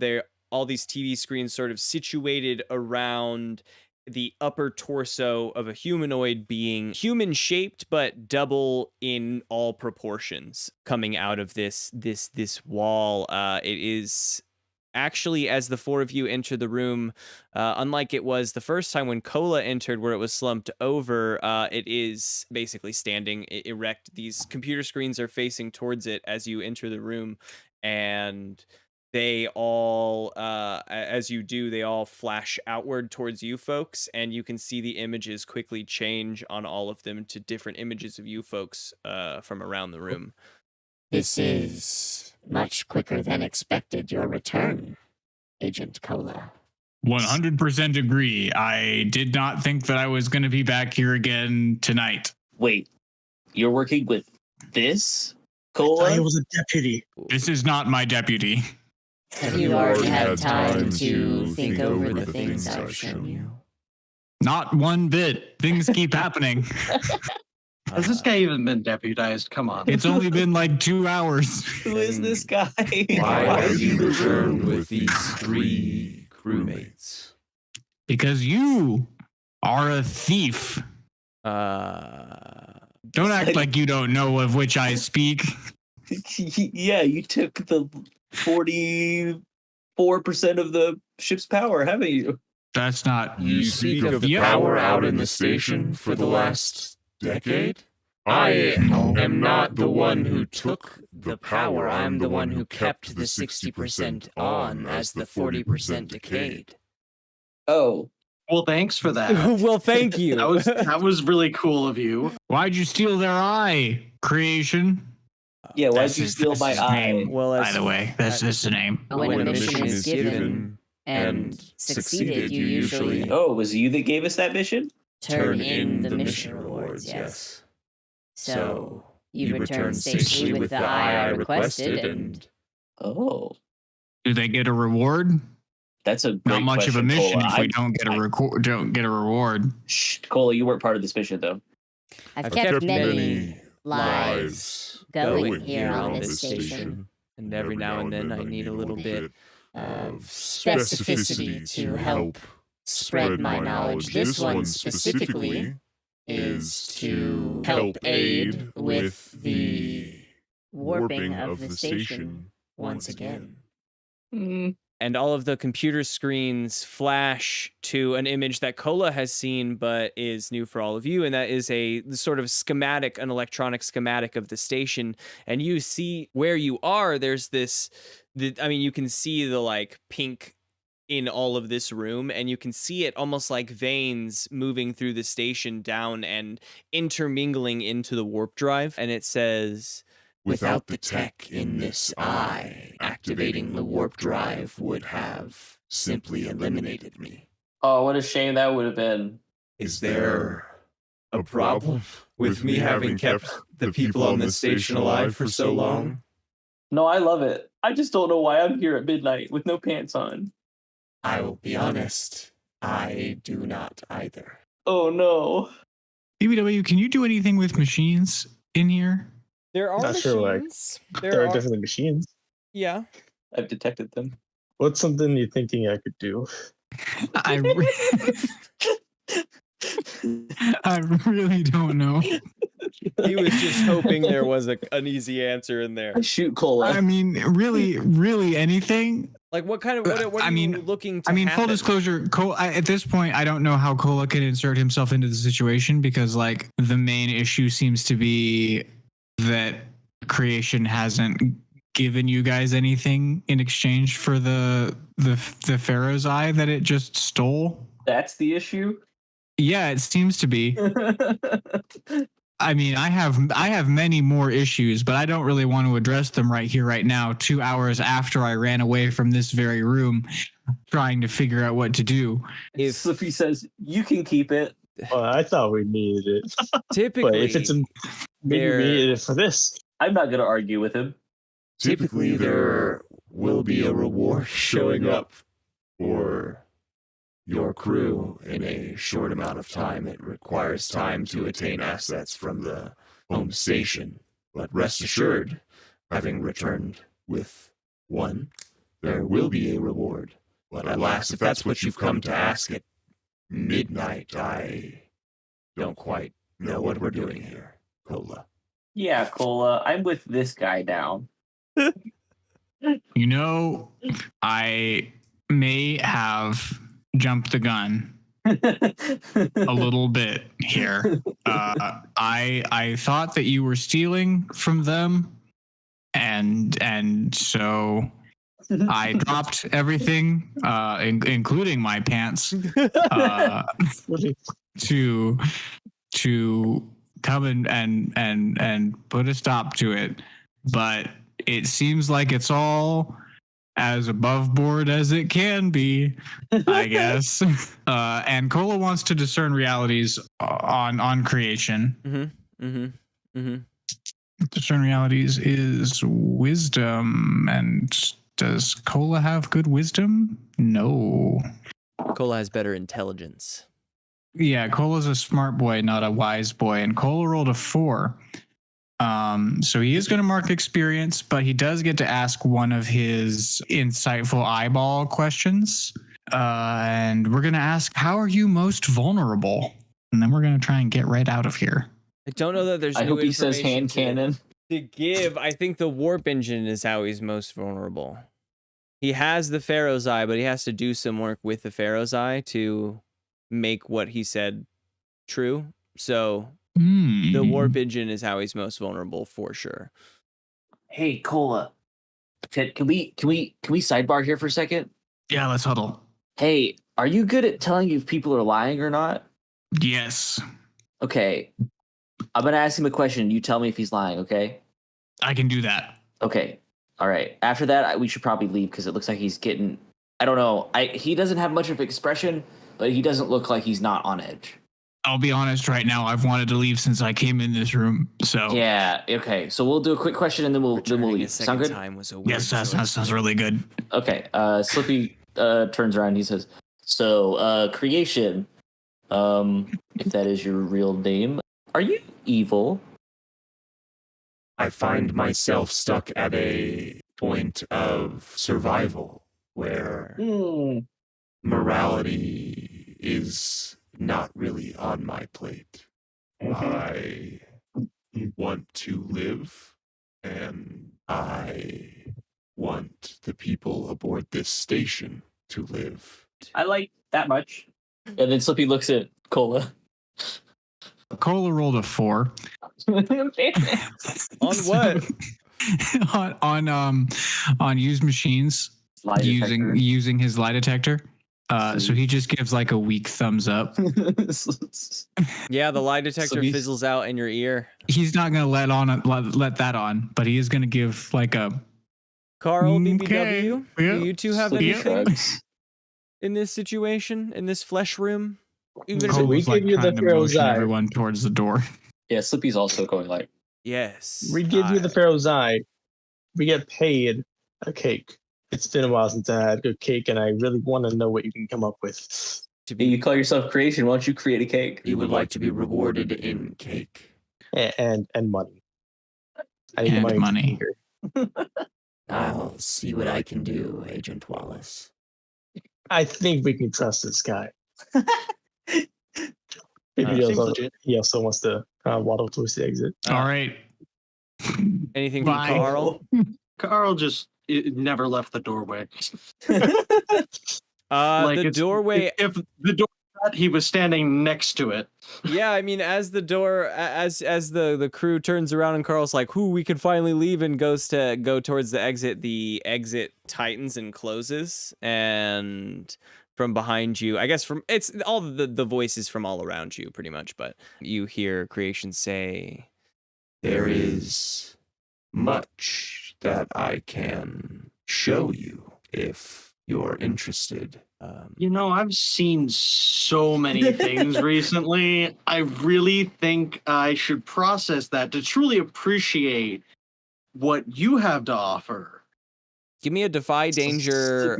these TV screens sort of situated around the upper torso of a humanoid being, human shaped but double in all proportions, coming out of this wall. It is actually, as the four of you enter the room, unlike it was the first time when Cola entered, where it was slumped over, it is basically standing erect. These computer screens are facing towards it as you enter the room, and they all, as you do, they all flash outward towards you folks, and you can see the images quickly change on all of them to different images of you folks from around the room. This is much quicker than expected, your return, Agent Cola. 100% agree. I did not think that I was going to be back here again tonight. Wait, you're working with this Cola? He was a deputy. This is not my deputy. Have you already had time to think over the things I've shown you? Not one bit. Things keep happening. Has this guy even been deputized? Come on. It's only been like 2 hours. Who is this guy? Why have you returned with these 3 crewmates? Because you are a thief. Don't act like you don't know of which I speak. Yeah, you took the 44% of the ship's power, haven't you? That's not. You speak of the Yep. power out in the station for the last decade? I am not the one who took the power. I'm the one who kept the 60% on as the 40% decayed. Oh. Well, thanks for that. Well, thank you. That was really cool of you. Why'd you steal their eye, creation? Yeah, why'd That's you his- steal that's my his eye? name, Well, by the way, that's the name. When a mission is given and succeeded, you usually Oh, was it you that gave us that mission? turn in the mission rewards, yes. So, you return safely with the eye I requested, and Oh. Do they get a reward? That's a great Not much of a question, mission Cola. if we don't get a reward. Shh, Cola, you weren't part of this mission, though. I've kept many lives going here on this station. And every now and then I need a little bit Of specificity to help spread my knowledge. This one specifically is to help aid with the warping of the station once again. and all of the computer screens flash to an image that Cola has seen but is new for all of you, and that is a sort of schematic, an electronic schematic of the station. And you see where you are, there's this, you can see the like pink in all of this room, and you can see it almost like veins moving through the station down and intermingling into the warp drive. And it says, Without the tech in this eye, activating the warp drive would have simply eliminated me. Oh, what a shame that would have been. Is there a problem with me having kept the people on the station alive for so long? No, I love it. I just don't know why I'm here at midnight with no pants on. I will be honest, I do not either. Oh no. BBW, can you do anything with machines in here? there are Not machines. sure, like, There are definitely machines. Yeah. I've detected them. What's something you're thinking I could do? I really don't know. He was just hoping there was an easy answer in there. Shoot, Cola. I mean, really anything. Like what kind of what are you looking to full happen? disclosure, at this point, I don't know how Cola can insert himself into the situation, because like the main issue seems to be that creation hasn't given you guys anything in exchange for the Pharaoh's eye that it just stole. That's the issue? Yeah, it seems to be. I mean, I have many more issues, but I don't really want to address them right here, right now, 2 hours after I ran away from this very room, trying to figure out what to do. If Slippy says, you can keep it. Well, I thought we needed it. Typically, But if it's maybe we needed it for this. I'm not going to argue with him. Typically, there will be a reward showing up for your crew in a short amount of time. It requires time to attain assets from the home station. But rest assured, having returned with one, there will be a reward. But alas, if that's what you've come to ask at midnight, I don't quite know what we're doing here, Cola. Yeah, Cola, I'm with this guy now. You know, I may have jumped the gun a little bit here. I thought that you were stealing from them, and so I dropped everything, including my pants, to come and put a stop to it. But it seems like it's all as above board as it can be, I guess. And Cola wants to discern realities on creation. Discern realities is wisdom. And does Cola have good wisdom? No. Cola has better intelligence. Yeah, Cola's a smart boy, not a wise boy. And Cola rolled a 4. So he is going to mark experience, but he does get to ask one of his insightful eyeball questions. And we're going to ask, how are you most vulnerable? And then we're going to try and get right out of here. I don't know that there's. I hope he says hand cannon. To give, I think the warp engine is how he's most vulnerable. He has the Pharaoh's Eye, but he has to do some work with the Pharaoh's Eye to make what he said true. So the warp engine is how he's most vulnerable for sure. Hey, Cola. Can we sidebar here for a second? Yeah, let's huddle. Hey, are you good at telling if people are lying or not? Yes. Okay. I'm gonna ask him a question. You tell me if he's lying, okay? I can do that. Okay. All right. After that, we should probably leave because it looks like he's getting. I don't know. He doesn't have much of expression, but he doesn't look like he's not on edge. I'll be honest right now. I've wanted to leave since I came in this room. So yeah. Okay. So we'll do a quick question and then we'll leave. Sound good? Time was a yes, that sounds really good. Okay. Slippy turns around. And he says, "So, creation. If that is your real name, are you evil?" I find myself stuck at a point of survival where morality is not really on my plate. I want to live, and I want the people aboard this station to live. I like that much. And then Slippy looks at Cola. Cola rolled a 4. On what? on used machines, using his lie detector. So he just gives like a weak thumbs up. Yeah, the lie detector fizzles out in your ear. He's not gonna let that on, but he is gonna give like a Carl, BBW. Yeah. Do you two have anything in this situation, in this flesh room? Even if we give you the Pharaoh's Eye, everyone towards the door. Yeah, Slippy's also going like, yes. We give you the Pharaoh's Eye. We get paid a cake. It's been a while since I had a good cake, and I really want to know what you can come up with. You call yourself creation. Why don't you create a cake? You would like to be rewarded in cake. And money. I need and money. I'll see what I can do, Agent Wallace. I think we can trust this guy. Maybe he also wants to waddle towards the exit. All right. Anything from Carl? Carl just never left the doorway. The doorway. If the door shut, he was standing next to it. Yeah, I mean, as the door, as the crew turns around and Carl's like, "Whoo, we can finally leave," and goes to go towards the exit tightens and closes, and from behind you, I guess it's all the voices from all around you, pretty much, but you hear Creation say, "There is much that I can show you if you're interested." I've seen so many things recently. I really think I should process that to truly appreciate what you have to offer. Give me a defy danger.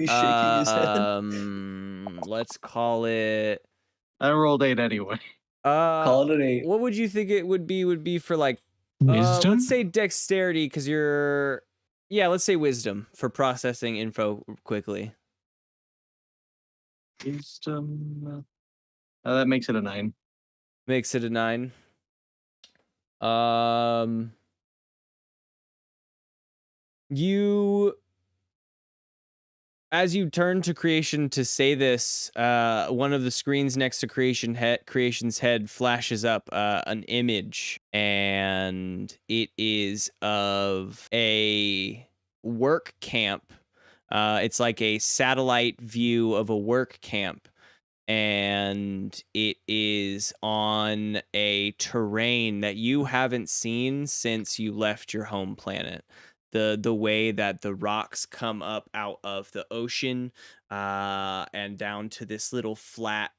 Let's call it. I rolled 8 anyway. Call it an 8. What would you think it would be? Would be for like wisdom? Let's say dexterity, because you're. Yeah, let's say wisdom for processing info quickly. Wisdom. That makes it a 9. Makes it a 9. As you turn to Creation to say this, one of the screens next to Creation's head flashes up an image, and it is of a work camp. It's like a satellite view of a work camp, and it is on a terrain that you haven't seen since you left your home planet. The way that the rocks come up out of the ocean and down to this little flat,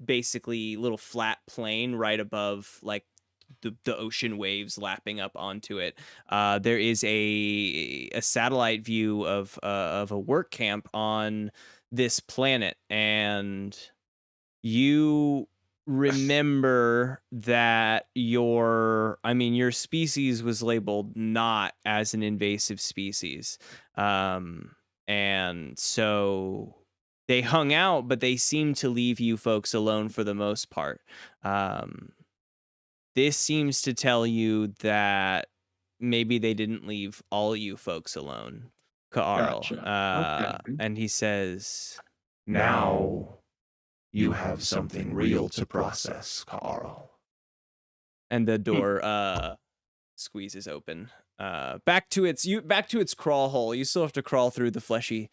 basically little flat plane right above like the ocean waves lapping up onto it. There is a satellite view of a work camp on this planet, and you remember that your species was labeled not as an invasive species, and so they hung out, but they seemed to leave you folks alone for the most part. This seems to tell you that maybe they didn't leave all you folks alone, Carl. Gotcha. Okay. And he says, Now you have something real to process, Carl. and the door squeezes open. Back to its crawl hole. You still have to crawl through the fleshy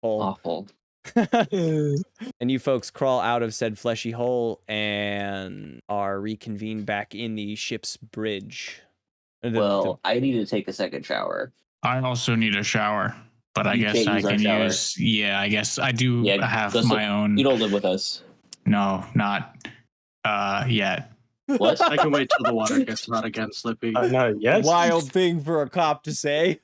hole. Awful. And you folks crawl out of said fleshy hole and are reconvened back in the ship's bridge. I need to take a second shower. I also need a shower, but I You guess can't I use our can shower. use. Yeah, I guess I do have Just my own. You don't live with us. No, not yet. What? I can wait till the water gets hot again, Slippy. Not yet. Wild thing for a cop to say.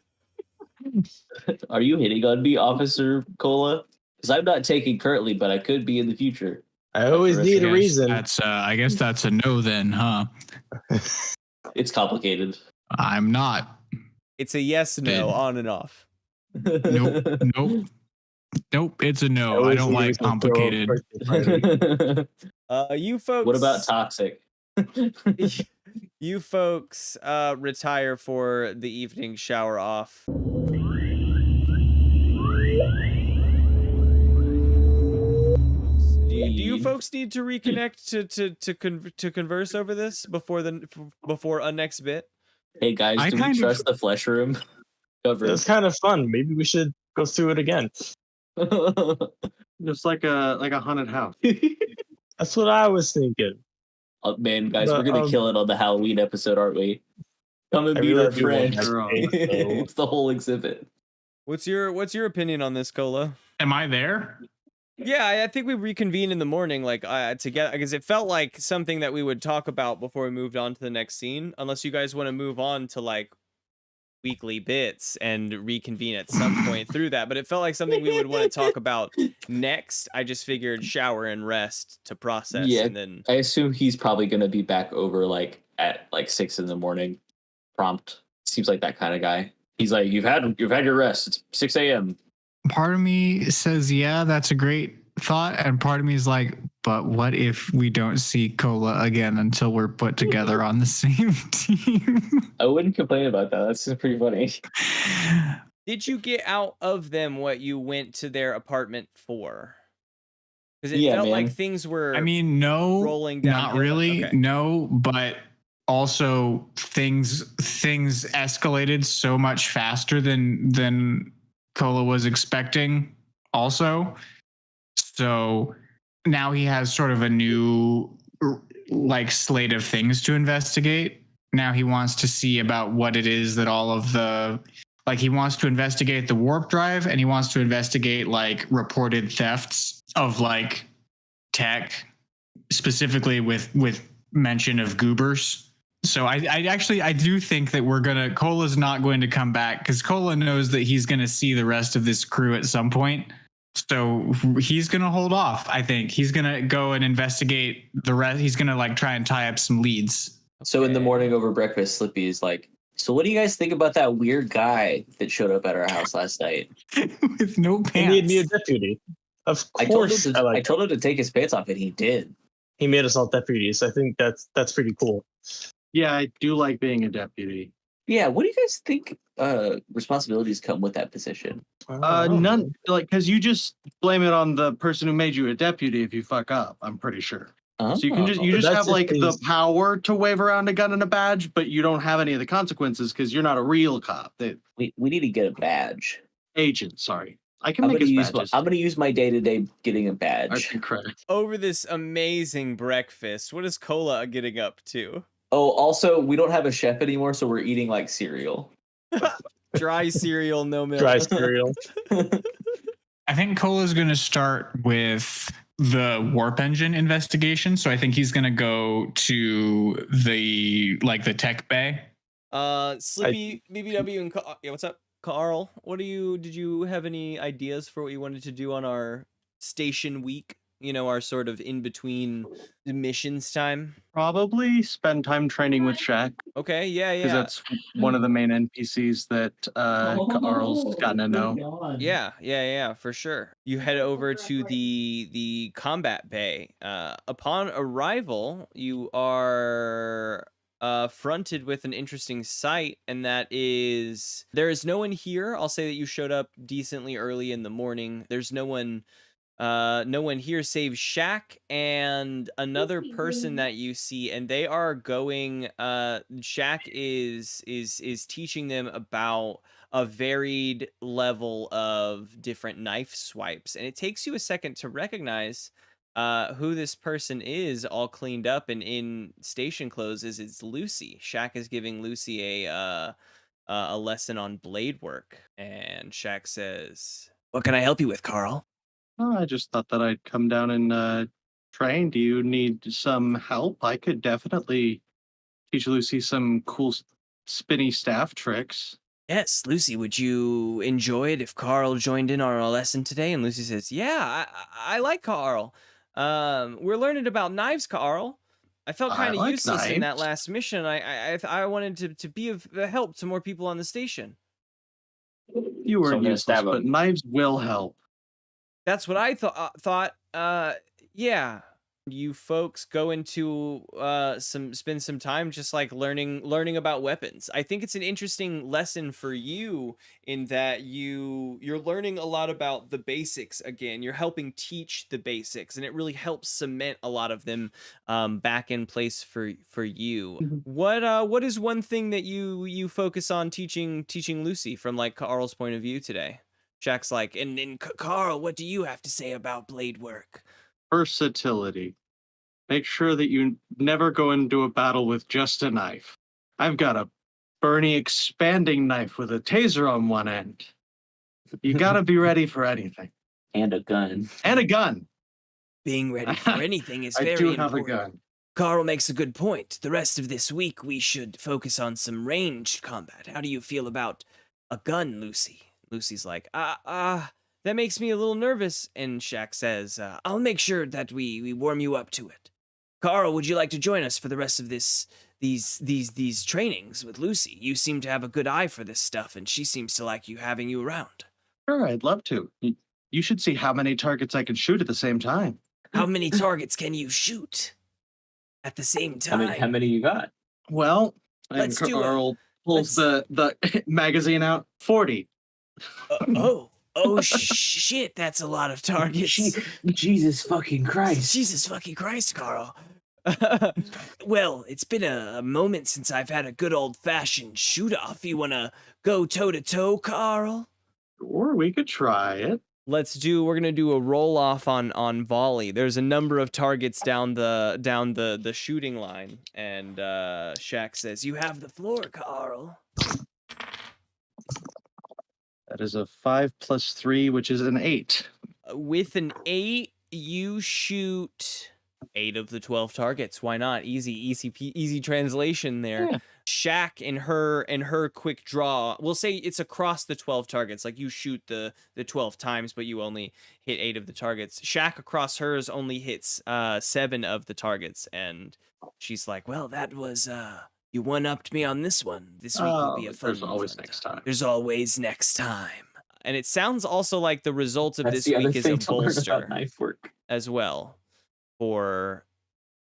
Are you hitting on me, Officer Cola? Because I'm not taking currently, but I could be in the future. I always need a reason. That's I guess that's a no then, huh? It's complicated. I'm not. It's a yes, no, on and off. Nope. It's a no. I don't like complicated. You folks. What about toxic? You folks retire for the evening shower off. Do you folks need to reconnect to converse over this before a next bit? Hey guys, do we trust the flesh room? It's kind of fun. Maybe we should go through it again. Just like a haunted house. That's what I was thinking. Oh, man, guys, we're gonna kill it on the Halloween episode, aren't we? Come and meet our friend. It's the whole exhibit. What's your opinion on this, Cola? Am I there? Yeah, I think we reconvene in the morning, like together, because it felt like something that we would talk about before we moved on to the next scene. Unless you guys want to move on to like weekly bits and reconvene at some point through that, but it felt like something we would want to talk about next. I just figured shower and rest to process. Yeah, and then I assume he's probably gonna be back over like at like 6 a.m. prompt. Seems like that kind of guy. He's like, you've had your rest. It's 6 a.m. Part of me says, yeah, that's a great thought, and part of me is like, but what if we don't see Cola again until we're put together on the same team? I wouldn't complain about that. That's pretty funny. Did you get out of them what you went to their apartment for? Because it felt like things were. I mean, no, rolling down. Not really, okay. No, but also things escalated so much faster than Cola was expecting. Also, so now he has sort of a new like slate of things to investigate. Now he wants to see about what it is that all of the he wants to investigate the warp drive, and he wants to investigate like reported thefts of like tech, specifically with mention of goobers. So I do think that Cola's not going to come back, because Cola knows that he's going to see the rest of this crew at some point. So he's going to hold off. I think he's going to go and investigate the rest. He's going to like try and tie up some leads. So in the morning over breakfast, Slippy is like, so what do you guys think about that weird guy that showed up at our house last night? With no pants. He made me a deputy. Of course. I told him to take his pants off, and he did. He made us all deputies. I think that's pretty cool. Yeah, I do like being a deputy. Yeah, what do you guys think responsibilities come with that position? None, because you just blame it on the person who made you a deputy if you fuck up, I'm pretty sure. So you just have like the power to wave around a gun and a badge, but you don't have any of the consequences because you're not a real cop. We need to get a badge. Agent, sorry. I can make his badges. I'm going to use my day-to-day getting a badge. I can credit. Over this amazing breakfast, what is Cola getting up to? Oh, also, we don't have a chef anymore, so we're eating like cereal. Dry cereal, no milk. Dry cereal. I think Cola's going to start with the warp engine investigation. So I think he's going to go to the tech bay. Slippy, BBW, and yeah, what's up, Carl? Did you have any ideas for what you wanted to do on our station week? You know, our sort of in between missions time. Probably spend time training with Shaq. Okay, yeah. Because that's one of the main NPCs that Carl's gotten to know. Yeah, for sure. You head over to the combat bay. Upon arrival, you are fronted with an interesting sight, and that is there is no one here. I'll say that you showed up decently early in the morning. There's no one here save Shaq and another person that you see, and they are going Shaq is teaching them about a varied level of different knife swipes, and it takes you a second to recognize who this person is, all cleaned up and in station clothes. It's Lucy. Shaq is giving Lucy a lesson on blade work, and Shaq says, "What can I help you with, Carl?" Oh, I just thought that I'd come down and train. Do you need some help? I could definitely teach Lucy some cool spinny staff tricks. Yes, Lucy, would you enjoy it if Carl joined in on our lesson today? And Lucy says, "Yeah, I like Carl. We're learning about knives, Carl. I felt I kind of like useless in that knives. last mission. I wanted to be of help to more people on the station." You So I'm weren't gonna useless, stab but him. knives will help. That's what I thought. Yeah. You folks go into spend some time just like learning about weapons. I think it's an interesting lesson for you in that you're learning a lot about the basics again. You're helping teach the basics, and it really helps cement a lot of them back in place for you. Mhm. What is one thing that you focus on teaching Lucy from like Carl's point of view today? Jack's like, and Carl, what do you have to say about blade work? Versatility. Make sure that you never go into a battle with just a knife. I've got a Bernie expanding knife with a taser on one end. You gotta be ready for anything. And a gun. And a gun. Being ready for anything is I very do have a important. gun. Carl makes a good point. The rest of this week, we should focus on some ranged combat. How do you feel about a gun, Lucy? Lucy's like, that makes me a little nervous. And Shaq says, I'll make sure that we warm you up to it. Carl, would you like to join us for the rest of these trainings with Lucy? You seem to have a good eye for this stuff, and she seems to like you having you around. Sure, I'd love to. You should see how many targets I can shoot at the same time. How many targets can you shoot at the same time? How many you got? Well, and Let's do it. Carl pulls the magazine out. 40. Shit, that's a lot of targets. Jesus fucking Christ. Jesus fucking Christ, Carl. Well, it's been a moment since I've had a good old-fashioned shoot-off. You wanna go toe-to-toe, Carl? Or we could try it. We're gonna do a roll-off on volley. There's a number of targets down the shooting line, and Shaq says, "You have the floor, Carl." That is a 5 plus 3, which is an 8. With an 8, you shoot 8 of the 12 targets. Why not? Easy translation there. Yeah. Shaq in her quick draw, we'll say it's across the 12 targets. Like you shoot the 12 times, but you only hit 8 of the targets. Shaq across hers only hits 7 of the targets, and she's like, "Well, that was you one-upped me on this one. This week will be a fun There's always fun next time. There's always next time." And it sounds also like the result of That's this the other week is thing a to learn about bolster knife work. as well for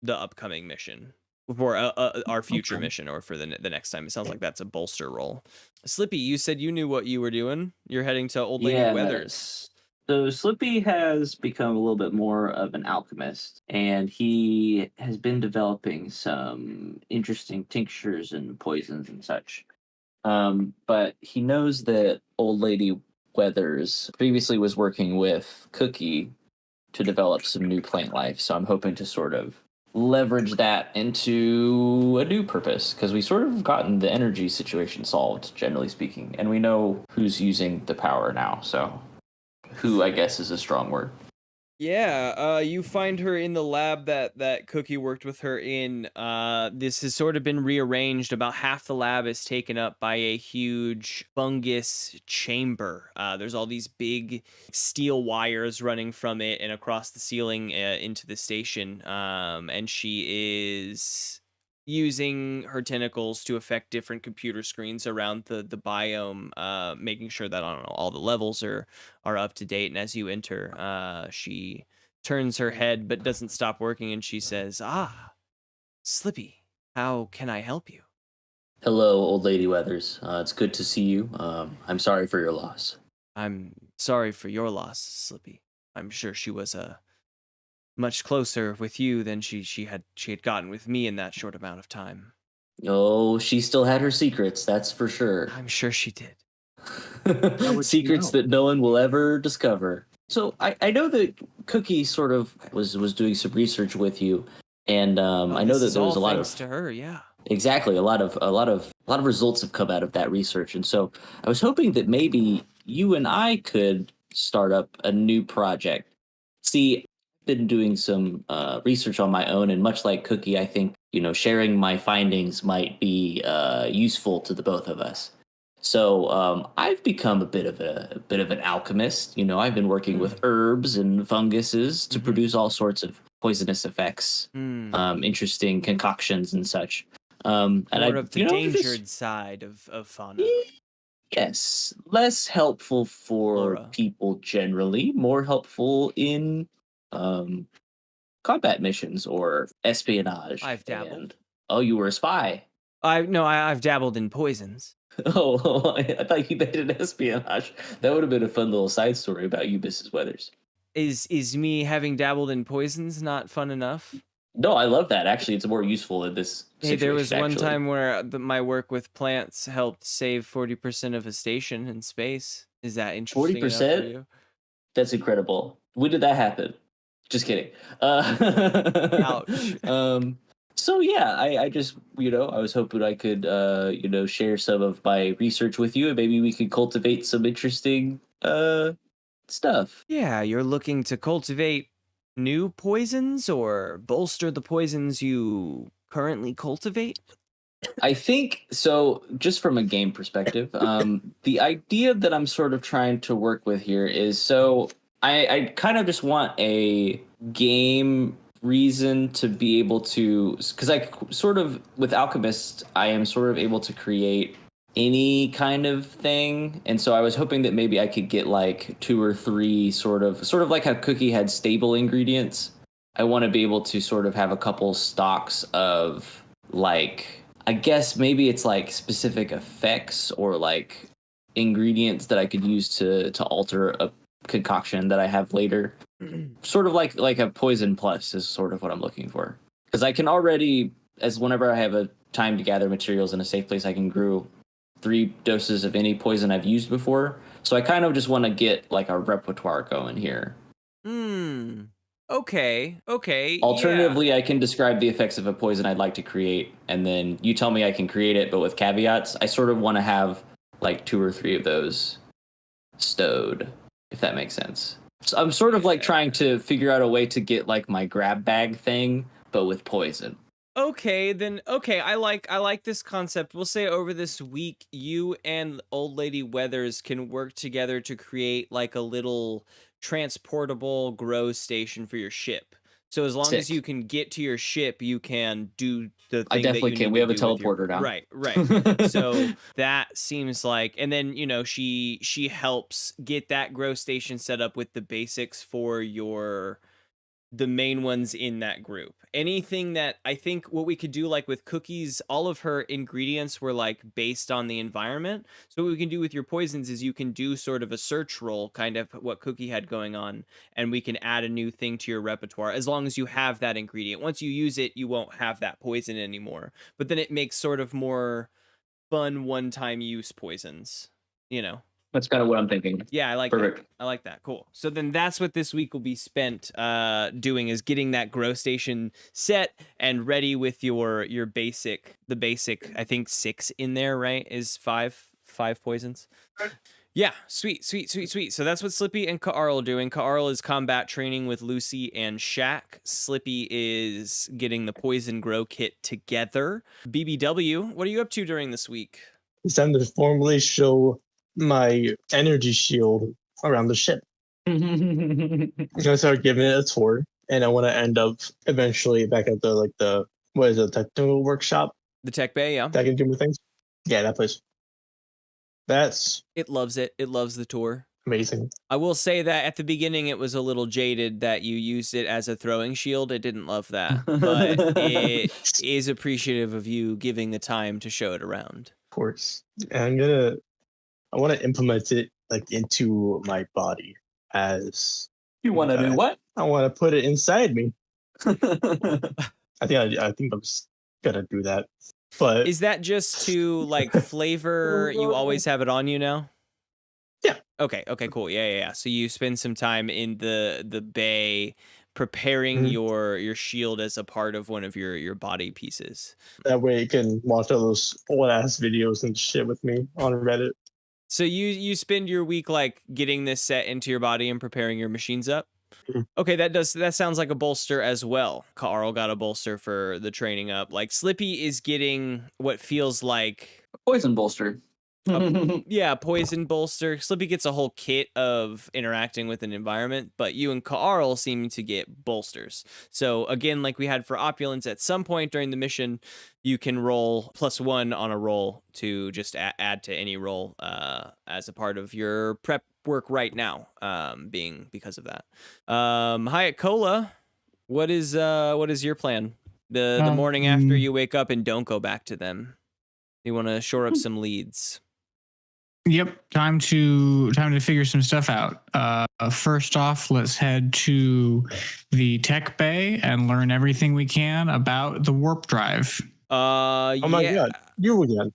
the upcoming mission, for our future mission, or for the next time. It sounds like that's a bolster roll. Slippy, you said you knew what you were doing. You're heading to Old Lady Weathers. So Slippy has become a little bit more of an alchemist, and he has been developing some interesting tinctures and poisons and such. But he knows that Old Lady Weathers previously was working with Cookie to develop some new plant life. So I'm hoping to sort of leverage that into a new purpose, because we sort of gotten the energy situation solved, generally speaking, and we know who's using the power now. So who, I guess, is a strong word. Yeah, you find her in the lab that Cookie worked with her in. This has sort of been rearranged. About half the lab is taken up by a huge fungus chamber. There's all these big steel wires running from it and across the ceiling into the station. And she is using her tentacles to affect different computer screens around the biome, making sure that, I don't know, all the levels are up to date. And as you enter, she turns her head but doesn't stop working, and she says, "Ah, Slippy, How can I help you? Hello, old lady Weathers. It's good to see you. I'm sorry for your loss. I'm sorry for your loss, Slippy. I'm sure she was much closer with you than she had gotten with me in that short amount of time. Oh, she still had her secrets, that's for sure. I'm sure she did. would she Secrets know? that no one will ever discover. So I know that Cookie sort of was doing some research with you, and I know This that is there was all a lot thanks of to her, yeah. exactly a lot of results have come out of that research, and so I was hoping that maybe you and I could start up a new project. See, I've been doing some research on my own, and much like Cookie, I think sharing my findings might be useful to the both of us. So I've become a bit of an alchemist. I've been working with herbs and funguses to produce all sorts of poisonous effects, interesting concoctions and such. And More of the dangered just side of fauna. yes, less helpful for Flora. people generally, more helpful in um, combat missions or espionage. I've dabbled. And oh, you were a spy. I've dabbled in poisons. Oh, I thought you meant an espionage. That would have been a fun little side story about you, Mrs. Weathers. Is me having dabbled in poisons not fun enough? No, I love that. Actually, it's more useful in this Hey, situation. there was one actually. time where my work with plants helped save 40% of a station in space. Is that interesting enough for 40%? you? That's incredible. When did that happen? Just kidding. Ouch. So yeah, I just I was hoping I could share some of my research with you, and maybe we could cultivate some interesting stuff. Yeah, you're looking to cultivate new poisons or bolster the poisons you currently cultivate? I think so. Just from a game perspective, the idea that I'm sort of trying to work with here is so I kind of just want a game reason to be able to, because I sort of with Alchemist I am sort of able to create any kind of thing, and so I was hoping that maybe I could get like two or three sort of like how Cookie had stable ingredients. I want to be able to sort of have a couple stocks of like, I guess maybe it's like specific effects or like ingredients that I could use to alter a concoction that I have later. Sort of like a poison plus is sort of what I'm looking for. Because I can already, as whenever I have a time to gather materials in a safe place, I can brew 3 doses of any poison I've used before. So I kind of just want to get like a repertoire going here. Okay. Alternatively, Yeah. I can describe the effects of a poison I'd like to create, and then you tell me I can create it, but with caveats. I sort of want to have like 2 or 3 of those stowed, if that makes sense. So I'm sort of like trying to figure out a way to get like my grab bag thing, but with poison. Okay, I like this concept. We'll say over this week, you and Old Lady Weathers can work together to create like a little transportable grow station for your ship. So as long as Sick. you can get to your ship, you can do the I thing that definitely you can. need We to have a do with your teleporter now. right. So that seems like, and then she helps get that grow station set up with the basics for the main ones in that group. Anything that I think what we could do, like with Cookies, all of her ingredients were like based on the environment. So what we can do with your poisons is you can do sort of a search roll, kind of what Cookie had going on, and we can add a new thing to your repertoire as long as you have that ingredient. Once you use it, you won't have that poison anymore. But then it makes sort of more fun one-time use poisons, you know. That's kind of what I'm thinking. Yeah, I like Perfect. that. I like that. Cool. So then that's what this week will be spent doing, is getting that grow station set and ready with your basic, I think 6 in there, right? Is 5 poisons. Yeah, sweet. So that's what Slippy and Ka'arl are doing. Ka'arl is combat training with Lucy and Shaq. Slippy is getting the poison grow kit together. BBW, what are you up to during this week? It's time to formally show my energy shield around the ship. I'm gonna start giving it a tour, and I want to end up eventually back at the what is it, technical workshop The tech bay, yeah. that can do more things. Yeah, that place. It loves it. It loves the tour. Amazing. I will say that at the beginning it was a little jaded that you used it as a throwing shield. I didn't love that, but it is appreciative of you giving the time to show it around. Of course. And I want to implement it like into my body as You want to do what? I want to put it inside me. I think I'm just gonna do that. But Is that just to like flavor? You always have it on you now? Yeah. Okay, cool. Yeah. So you spend some time in the bay preparing your shield as a part of one of your body pieces. That way you can watch all those old ass videos and shit with me on Reddit. So you spend your week like getting this set into your body and preparing your machines up? Okay, that sounds like a bolster as well. Carl got a bolster for the training up. Like Slippy is getting what feels like Poison bolster. poison bolster. Slippy gets a whole kit of interacting with an environment, but you and Carl seem to get bolsters. So again, like we had for opulence, at some point during the mission, you can roll +1 on a roll to just add to any roll as a part of your prep work right now, because of that. Hyatt Cola, what is your plan? The morning after you wake up and don't go back to them. You want to shore up some leads. Yep, time to figure some stuff out. First off, let's head to the tech bay and learn everything we can about the warp drive. Oh my god, you again.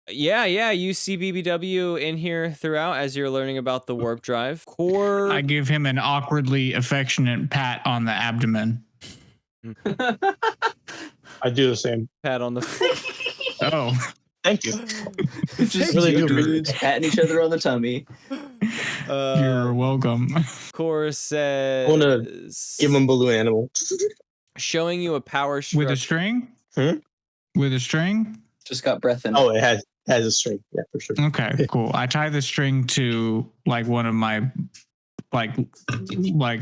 Yeah, you see BBW in here throughout as you're learning about the warp drive. Core. I give him an awkwardly affectionate pat on the abdomen. I do the same. Pat on the Oh. Thank you. Just really two dudes patting each other on the tummy. You're welcome. Core says, I want to give him a balloon animal. Showing you a power structure. With a string? With a string? Just got breath in it. Oh, it has a string. Yeah, for sure. Okay, cool. I tie the string to like one of my like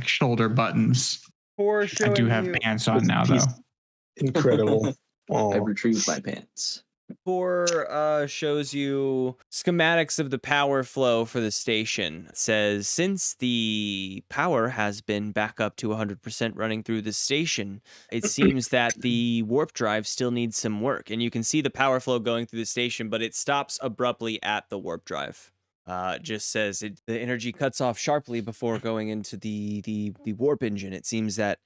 shoulder buttons. Core I do have pants on now though. Incredible. I retrieved my pants. Core shows you schematics of the power flow for the station. It says, since the power has been back up to 100% running through the station, it seems that the warp drive still needs some work. And you can see the power flow going through the station, but it stops abruptly at the warp drive. It just says the energy cuts off sharply before going into the warp engine. It seems that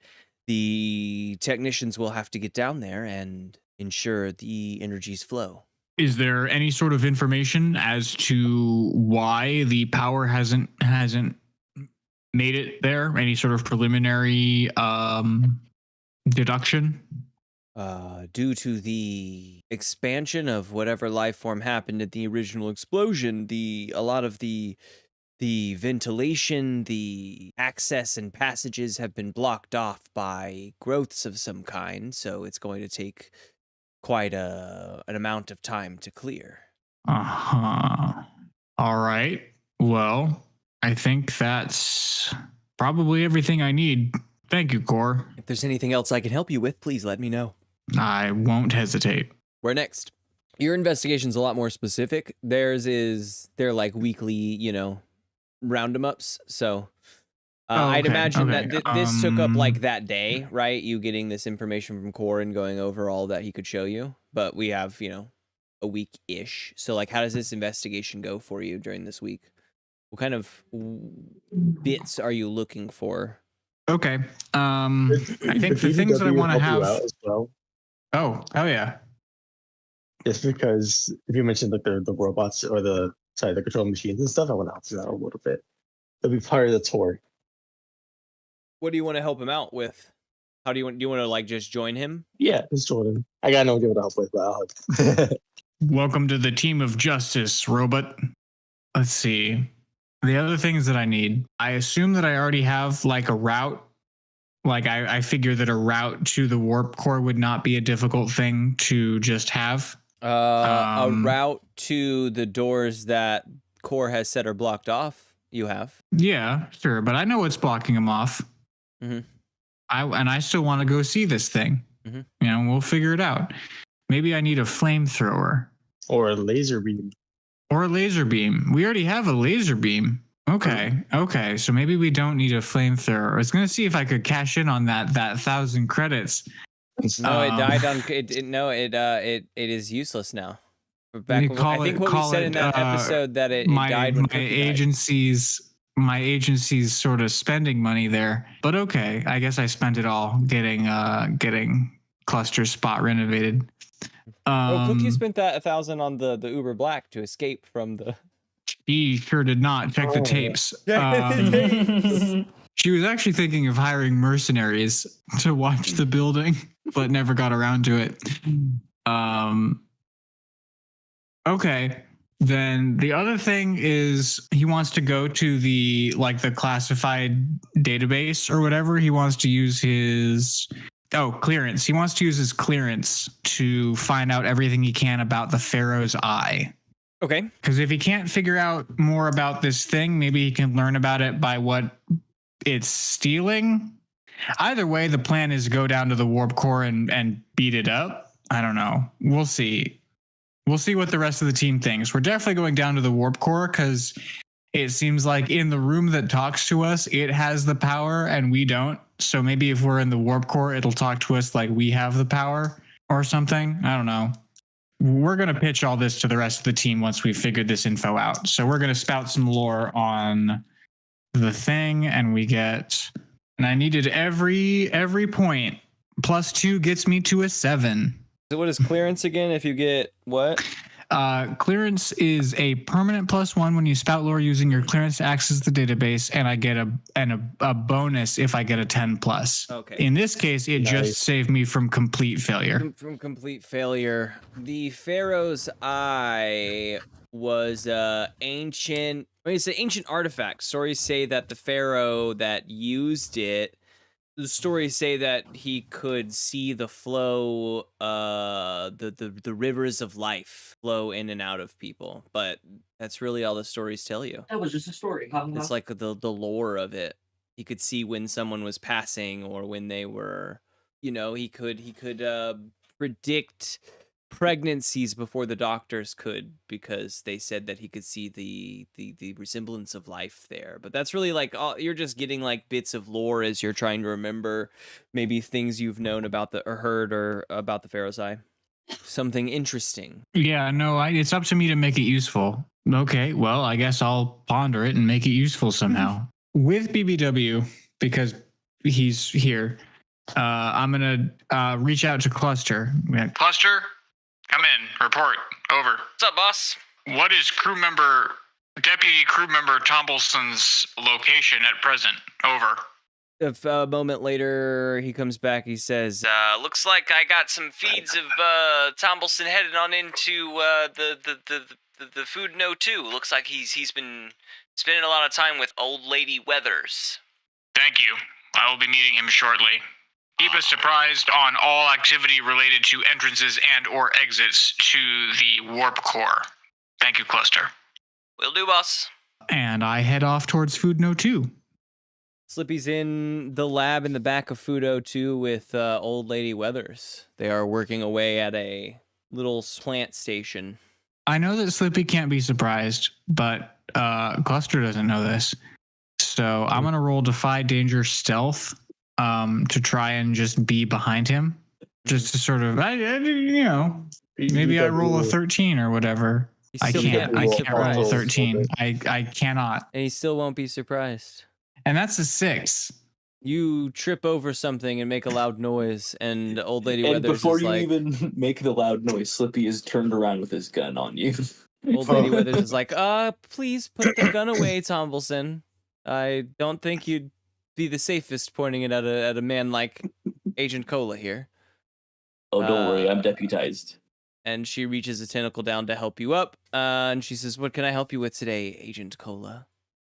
the technicians will have to get down there and ensure the energy's flow. Is there any sort of information as to why the power hasn't made it there? Any sort of preliminary deduction? Due to the expansion of whatever life form happened at the original explosion, a lot of the ventilation, the access and passages have been blocked off by growths of some kind, so it's going to take quite an amount of time to clear. All right. Well, I think that's probably everything I need. Thank you, Core. If there's anything else I can help you with, please let me know. I won't hesitate. Where next? Your investigation's a lot more specific. They're like weekly, round 'em ups. So I'd imagine that this took up like that day, right? You getting this information from Core and going over all that he could show you. But we have, a week-ish. So like, how does this investigation go for you during this week? What kind of bits are you looking for? Okay. I think the things that I want to have as well. Oh, hell yeah. Just because if you mentioned like the robots or the control machines and stuff, I want to help you out a little bit. It'll be part of the tour. What do you want to help him out with? Do you want to like just join him? Yeah, just join him. I got no one to help with, but I'll help. Welcome to the team of justice, robot. Let's see. The other things that I need, I assume that I already have like a route. Like I figure that a route to the warp core would not be a difficult thing to just have. A route to the doors that Core has said are blocked off. You have. Yeah, sure, but I know what's blocking them off. Mm-hmm. I still want to go see this thing. Mm-hmm. We'll figure it out. Maybe I need a flamethrower or a laser beam. We already have a laser beam. Okay. So maybe we don't need a flamethrower. I was gonna see if I could cash in on that 1,000 credits. No, it died on. It is useless now. Back. I think what we said in that episode that it died when Cookie died. My agency's sort of spending money there, but okay. I guess I spent it all getting Cluster's spot renovated. Cookie spent that 1,000 on the Uber Black to escape from the. He sure did not check the tapes. She was actually thinking of hiring mercenaries to watch the building, but never got around to it. Okay. Then the other thing is he wants to go to the classified database or whatever. He wants to use his clearance. He wants to use his clearance to find out everything he can about the Pharaoh's Eye. Okay. Because if he can't figure out more about this thing, maybe he can learn about it by what it's stealing. Either way, the plan is to go down to the warp core and beat it up. I don't know. We'll see. We'll see what the rest of the team thinks. We're definitely going down to the warp core because it seems like in the room that talks to us, it has the power and we don't. So maybe if we're in the warp core, it'll talk to us like we have the power or something. I don't know. We're going to pitch all this to the rest of the team once we've figured this info out. So we're going to spout some lore on the thing and and I needed every point. +2 gets me to a 7. So what is clearance again if you get what? Clearance is a permanent +1 when you spout lore using your clearance to access the database, and I get a bonus if I get a 10+. Okay. In this case, it just saved me from complete failure. From complete failure. The Pharaoh's Eye was ancient. It's an ancient artifact. Stories say that the Pharaoh that used it. The stories say that he could see the flow, the rivers of life flow in and out of people, but that's really all the stories tell you. That was just a story. It's like the lore of it. He could see when someone was passing or when they were, he could predict pregnancies before the doctors could, because they said that he could see the resemblance of life there. But that's really you're just getting bits of lore as you're trying to remember maybe things you've known about or heard or about the Pharaoh's Eye. Something interesting. Yeah, no, it's up to me to make it useful. Okay, well, I guess I'll ponder it and make it useful somehow. With BBW, because he's here, I'm gonna reach out to Cluster. Cluster? Come in. Report. Over. What's up, boss? What is Deputy Crew Member Tombleson's location at present? Over. If a moment later he comes back, he says, looks like I got some feeds of Tombleson headed on into the food no 2. Looks like he's been spending a lot of time with Old Lady Weathers. Thank you. I will be meeting him shortly. Keep us surprised on all activity related to entrances and or exits to the warp core. Thank you, Cluster. Will do, boss. And I head off towards Food No 2. Slippy's in the lab in the back of Food 02 with Old Lady Weathers. They are working away at a little plant station. I know that Slippy can't be surprised, but Cluster doesn't know this. So I'm going to roll Defy Danger Stealth to try and just be behind him. Just to sort of, maybe I roll a 13 or whatever. I can't roll a 13. I cannot. And he still won't be surprised. And that's a 6. You trip over something and make a loud noise, and Old Lady Weathers before is you like, even make the loud noise, Slippy is turned around with his gun on you. Old Lady Weathers is like, please put the gun away, Tombleson. I don't think you'd be the safest pointing it at a man like Agent Cola here. Oh, don't worry, I'm deputized. And she reaches a tentacle down to help you up, and she says, what can I help you with today, Agent Cola?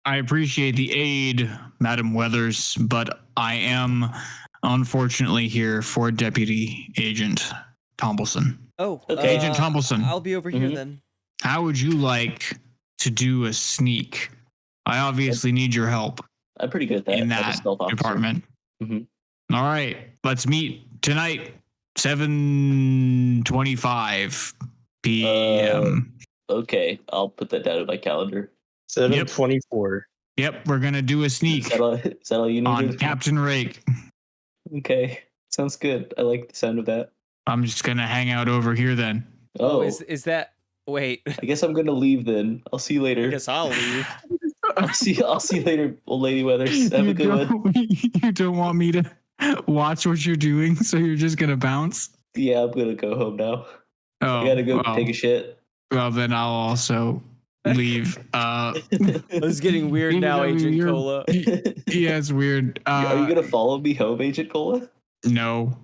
I appreciate the aid, Madam Weathers, but I am unfortunately here for Deputy Agent Tombleson. Oh, okay. Agent Tombleson. I'll be over here then. How would you like to do a sneak? I obviously need your help. I'm pretty good at that. In that department. Mm-hmm. All right, let's meet tonight, 7:25 p.m. Okay, I'll put that down in my calendar. 7:24. Yep, we're gonna do a sneak Is that all you on needed? Captain Rake. Okay, sounds good. I like the sound of that. I'm just gonna hang out over here then. Oh, Oh, is that? Wait, I guess I'm gonna leave then. I'll see you I later. guess I'll leave. I'll see you later, old lady Weathers. Have a good one. You don't want me to watch what you're doing, so you're just gonna bounce. Yeah, I'm gonna go home now. Oh, I gotta go well, take a shit. well, then I'll also leave. This is getting weird now, BBW, Agent you're- Cola. Yeah, it's weird. Are you gonna follow me home, Agent Cola? No.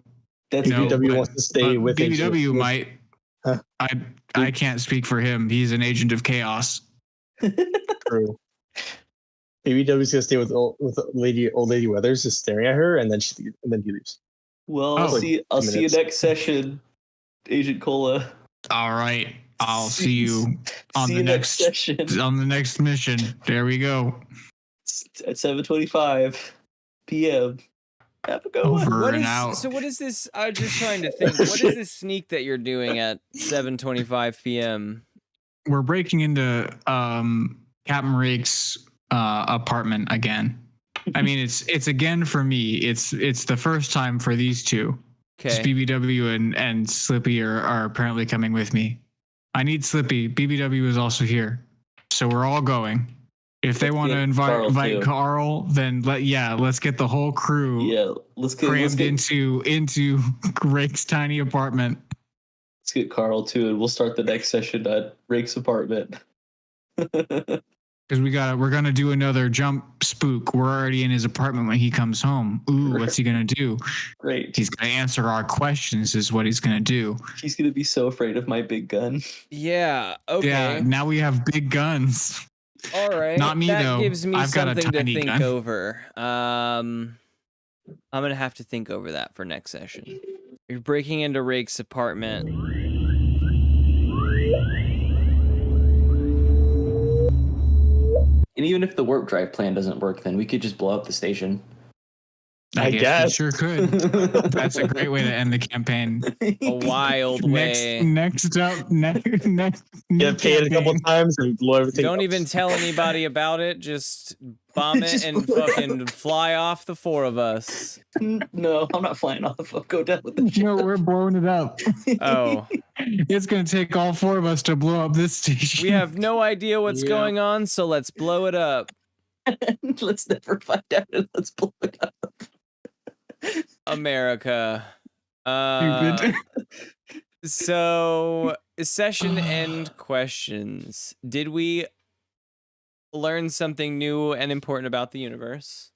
That's No, BBW but- wants to stay but with BBW might. Huh? I can't speak for him. He's an agent of chaos. True. BBW's gonna stay with old lady Weathers, just staring at her, and then he leaves. Well, Oh. I'll see you Minutes. next session, Agent Cola. All right. I'll see you on See the you next session mission. There we go. at 7:25 p.m. Have a good one. Over What and is out. so? What is this? I'm just trying to think. What is this sneak that you're doing at 7:25 p.m.? We're breaking into Captain Rake's apartment again. I mean, it's again for me. It's the first time for these two. Okay. BBW and Slippy are apparently coming with me. I need Slippy. BBW is also here, so we're all going. If they Let's want to get invite Carl, too. Carl, then let's get the whole crew Yeah, let's crammed get into Rake's tiny apartment. Carl too, and we'll start the next session at Rake's apartment. Because we're gonna do another jump spook. We're already in his apartment when he comes home. Ooh, what's he gonna do? Great. He's gonna answer our questions. Is what he's gonna do. He's gonna be so afraid of my big gun. Yeah. Okay. Yeah. Now we have big guns. All right. Not me, that though. gives me I've got a something to tiny think gun. over. I'm gonna have to think over that for next session. You're breaking into Rake's apartment. And even if the warp drive plan doesn't work, then we could just blow up the station. I guess we guess. sure could. That's a great way to end the campaign. A wild way. Next up, next. Get paid a couple times and blow everything Don't up. even tell anybody about it. Just bomb it Just and blow it fucking fly off the four of us. No, I'm not flying off. I'll go down with the ship. No, we're blowing it up. Oh, It's gonna take all four of us to blow up this station. we have no idea what's Yeah. going on, so let's blow it up. Let's never find out and let's blow it up. America. Stupid. So, session end questions. Did we learn something new and important about the universe?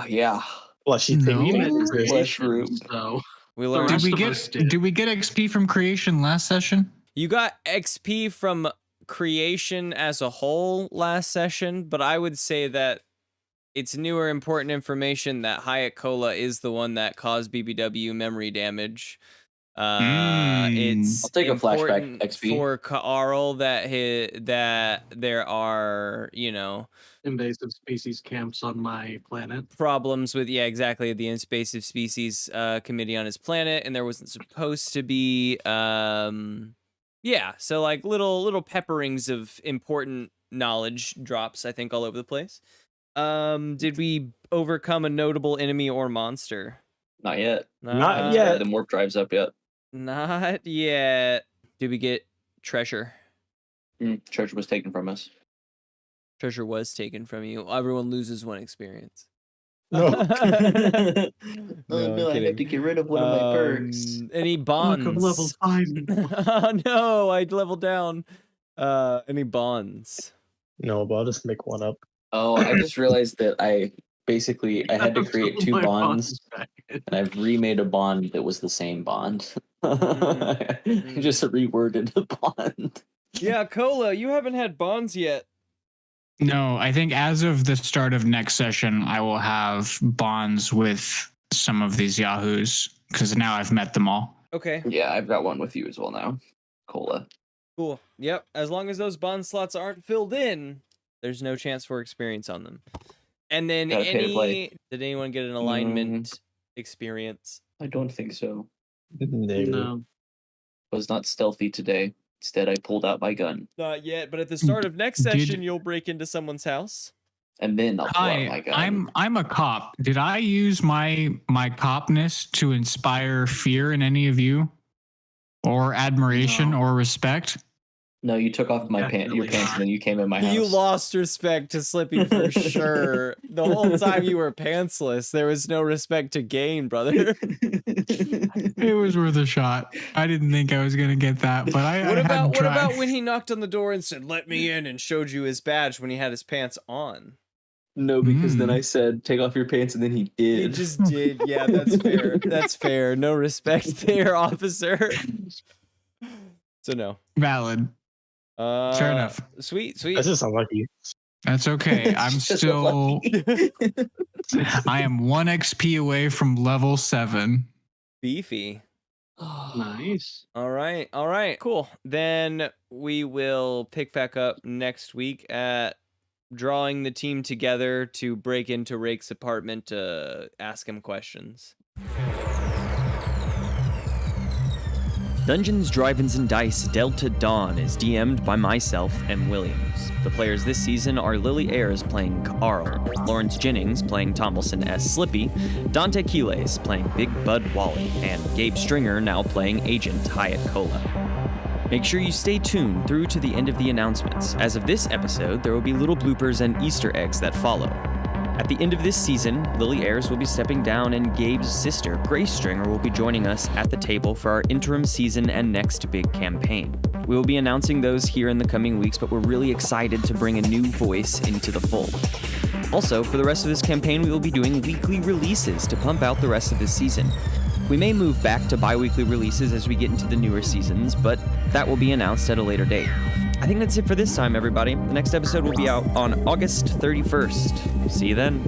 Yeah. Fleshy No. thing. Flesh room. So We The learned. rest Did we of us get did. did we get XP from creation last session? You got XP from creation as a whole last session, but I would say that it's newer important information that Hayek Cola is the one that caused BBW memory damage. It's I'll take a flashback important XP. for Carl that that there are, invasive species camps on my planet. problems with exactly the invasive species committee on his planet, and there wasn't supposed to be so like little pepperings of important knowledge drops, I think, all over the place. Did we overcome a notable enemy or monster? Not yet. Not yet. The warp drive's up yet. Not yet. Did we get treasure? Treasure was taken from us. Treasure was taken from you. Everyone loses one experience. No. Oh No, no, I'm I have to kidding. get rid of one of my perks. Any bonds? Look, I'm level 5. Oh no, I leveled down. Any bonds? No, but I'll just make one up. Oh, I just realized that I had to create two My bonds, back. and I've remade a bond that was the same bond. Mm. Just reworded the bond. Yeah, Cola, you haven't had bonds yet. No, I think as of the start of next session, I will have bonds with some of these yahoos because now I've met them all. Okay, Yeah, I've got one with you as well now. Cola. cool. Yep, as long as those bond slots aren't filled in, there's no chance for experience on them. And then Gotta pay to play. did anyone get an alignment experience? I don't think so. No. I was not stealthy today. Instead, I pulled out my gun. Not yet, but at the start of next Did- session, you'll break into someone's house. and then I'll pull out my Hi, gun. I'm a cop. Did I use my copness to inspire fear in any of you, or admiration No. or respect? No, you took off your Definitely pants not. and then you came in my house. You lost respect to Slippy for sure. The whole time you were pantsless, there was no respect to gain, brother. It was worth a shot. I didn't think I was gonna get that, but I What had to try. about when he knocked on the door and said, "Let me in," and showed you his badge when he had his pants on? No, because then I said, take off your pants, and then he did. He just did. Yeah, that's fair. That's fair. No respect there, officer. So no. Valid. Fair enough. Sweet. That's just unlucky. That's okay. I'm Just still. unlucky. I am 1 XP away from level 7. Beefy. Nice. All right. Cool. Then we will pick back up next week at drawing the team together to break into Rake's apartment to ask him questions. Dungeons, Drive-Ins, and Dice Delta Dawn is DM'd by myself and Williams. The players this season are Lily Ayers playing Carl, Lawrence Jennings playing Tombleson as Slippy, Dante Quiles playing Big Bud Wally, and Gabe Stringer now playing Agent Hyatt Cola. Make sure you stay tuned through to the end of the announcements. As of this episode, there will be little bloopers and Easter eggs that follow. At the end of this season, Lily Ayers will be stepping down and Gabe's sister, Grace Stringer, will be joining us at the table for our interim season and next big campaign. We will be announcing those here in the coming weeks, but we're really excited to bring a new voice into the fold. Also, for the rest of this campaign, we will be doing weekly releases to pump out the rest of this season. We may move back to bi-weekly releases as we get into the newer seasons, but that will be announced at a later date. I think that's it for this time, everybody. The next episode will be out on August 31st. See you then.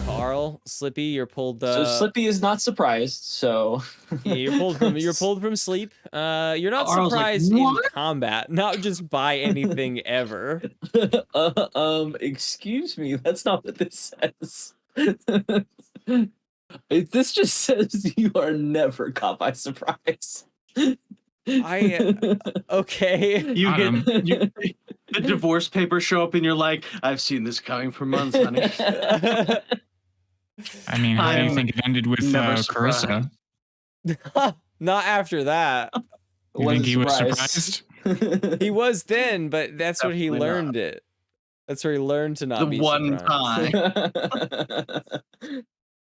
Carl, Slippy, you're pulled. So Slippy is not surprised. So Yeah, you're pulled from sleep. You're not Carl's like, surprised in "What?" combat, not just by anything ever. excuse me, that's not what this says. This just says you are never caught by surprise. Okay. You get the divorce papers show up and you're like, I've seen this coming for months, honey. I mean, how do you think it ended with never Carissa? Not after that. You think he was surprised? He was then, but that's what he Definitely learned it. That's where he learned to not The be one surprised. time.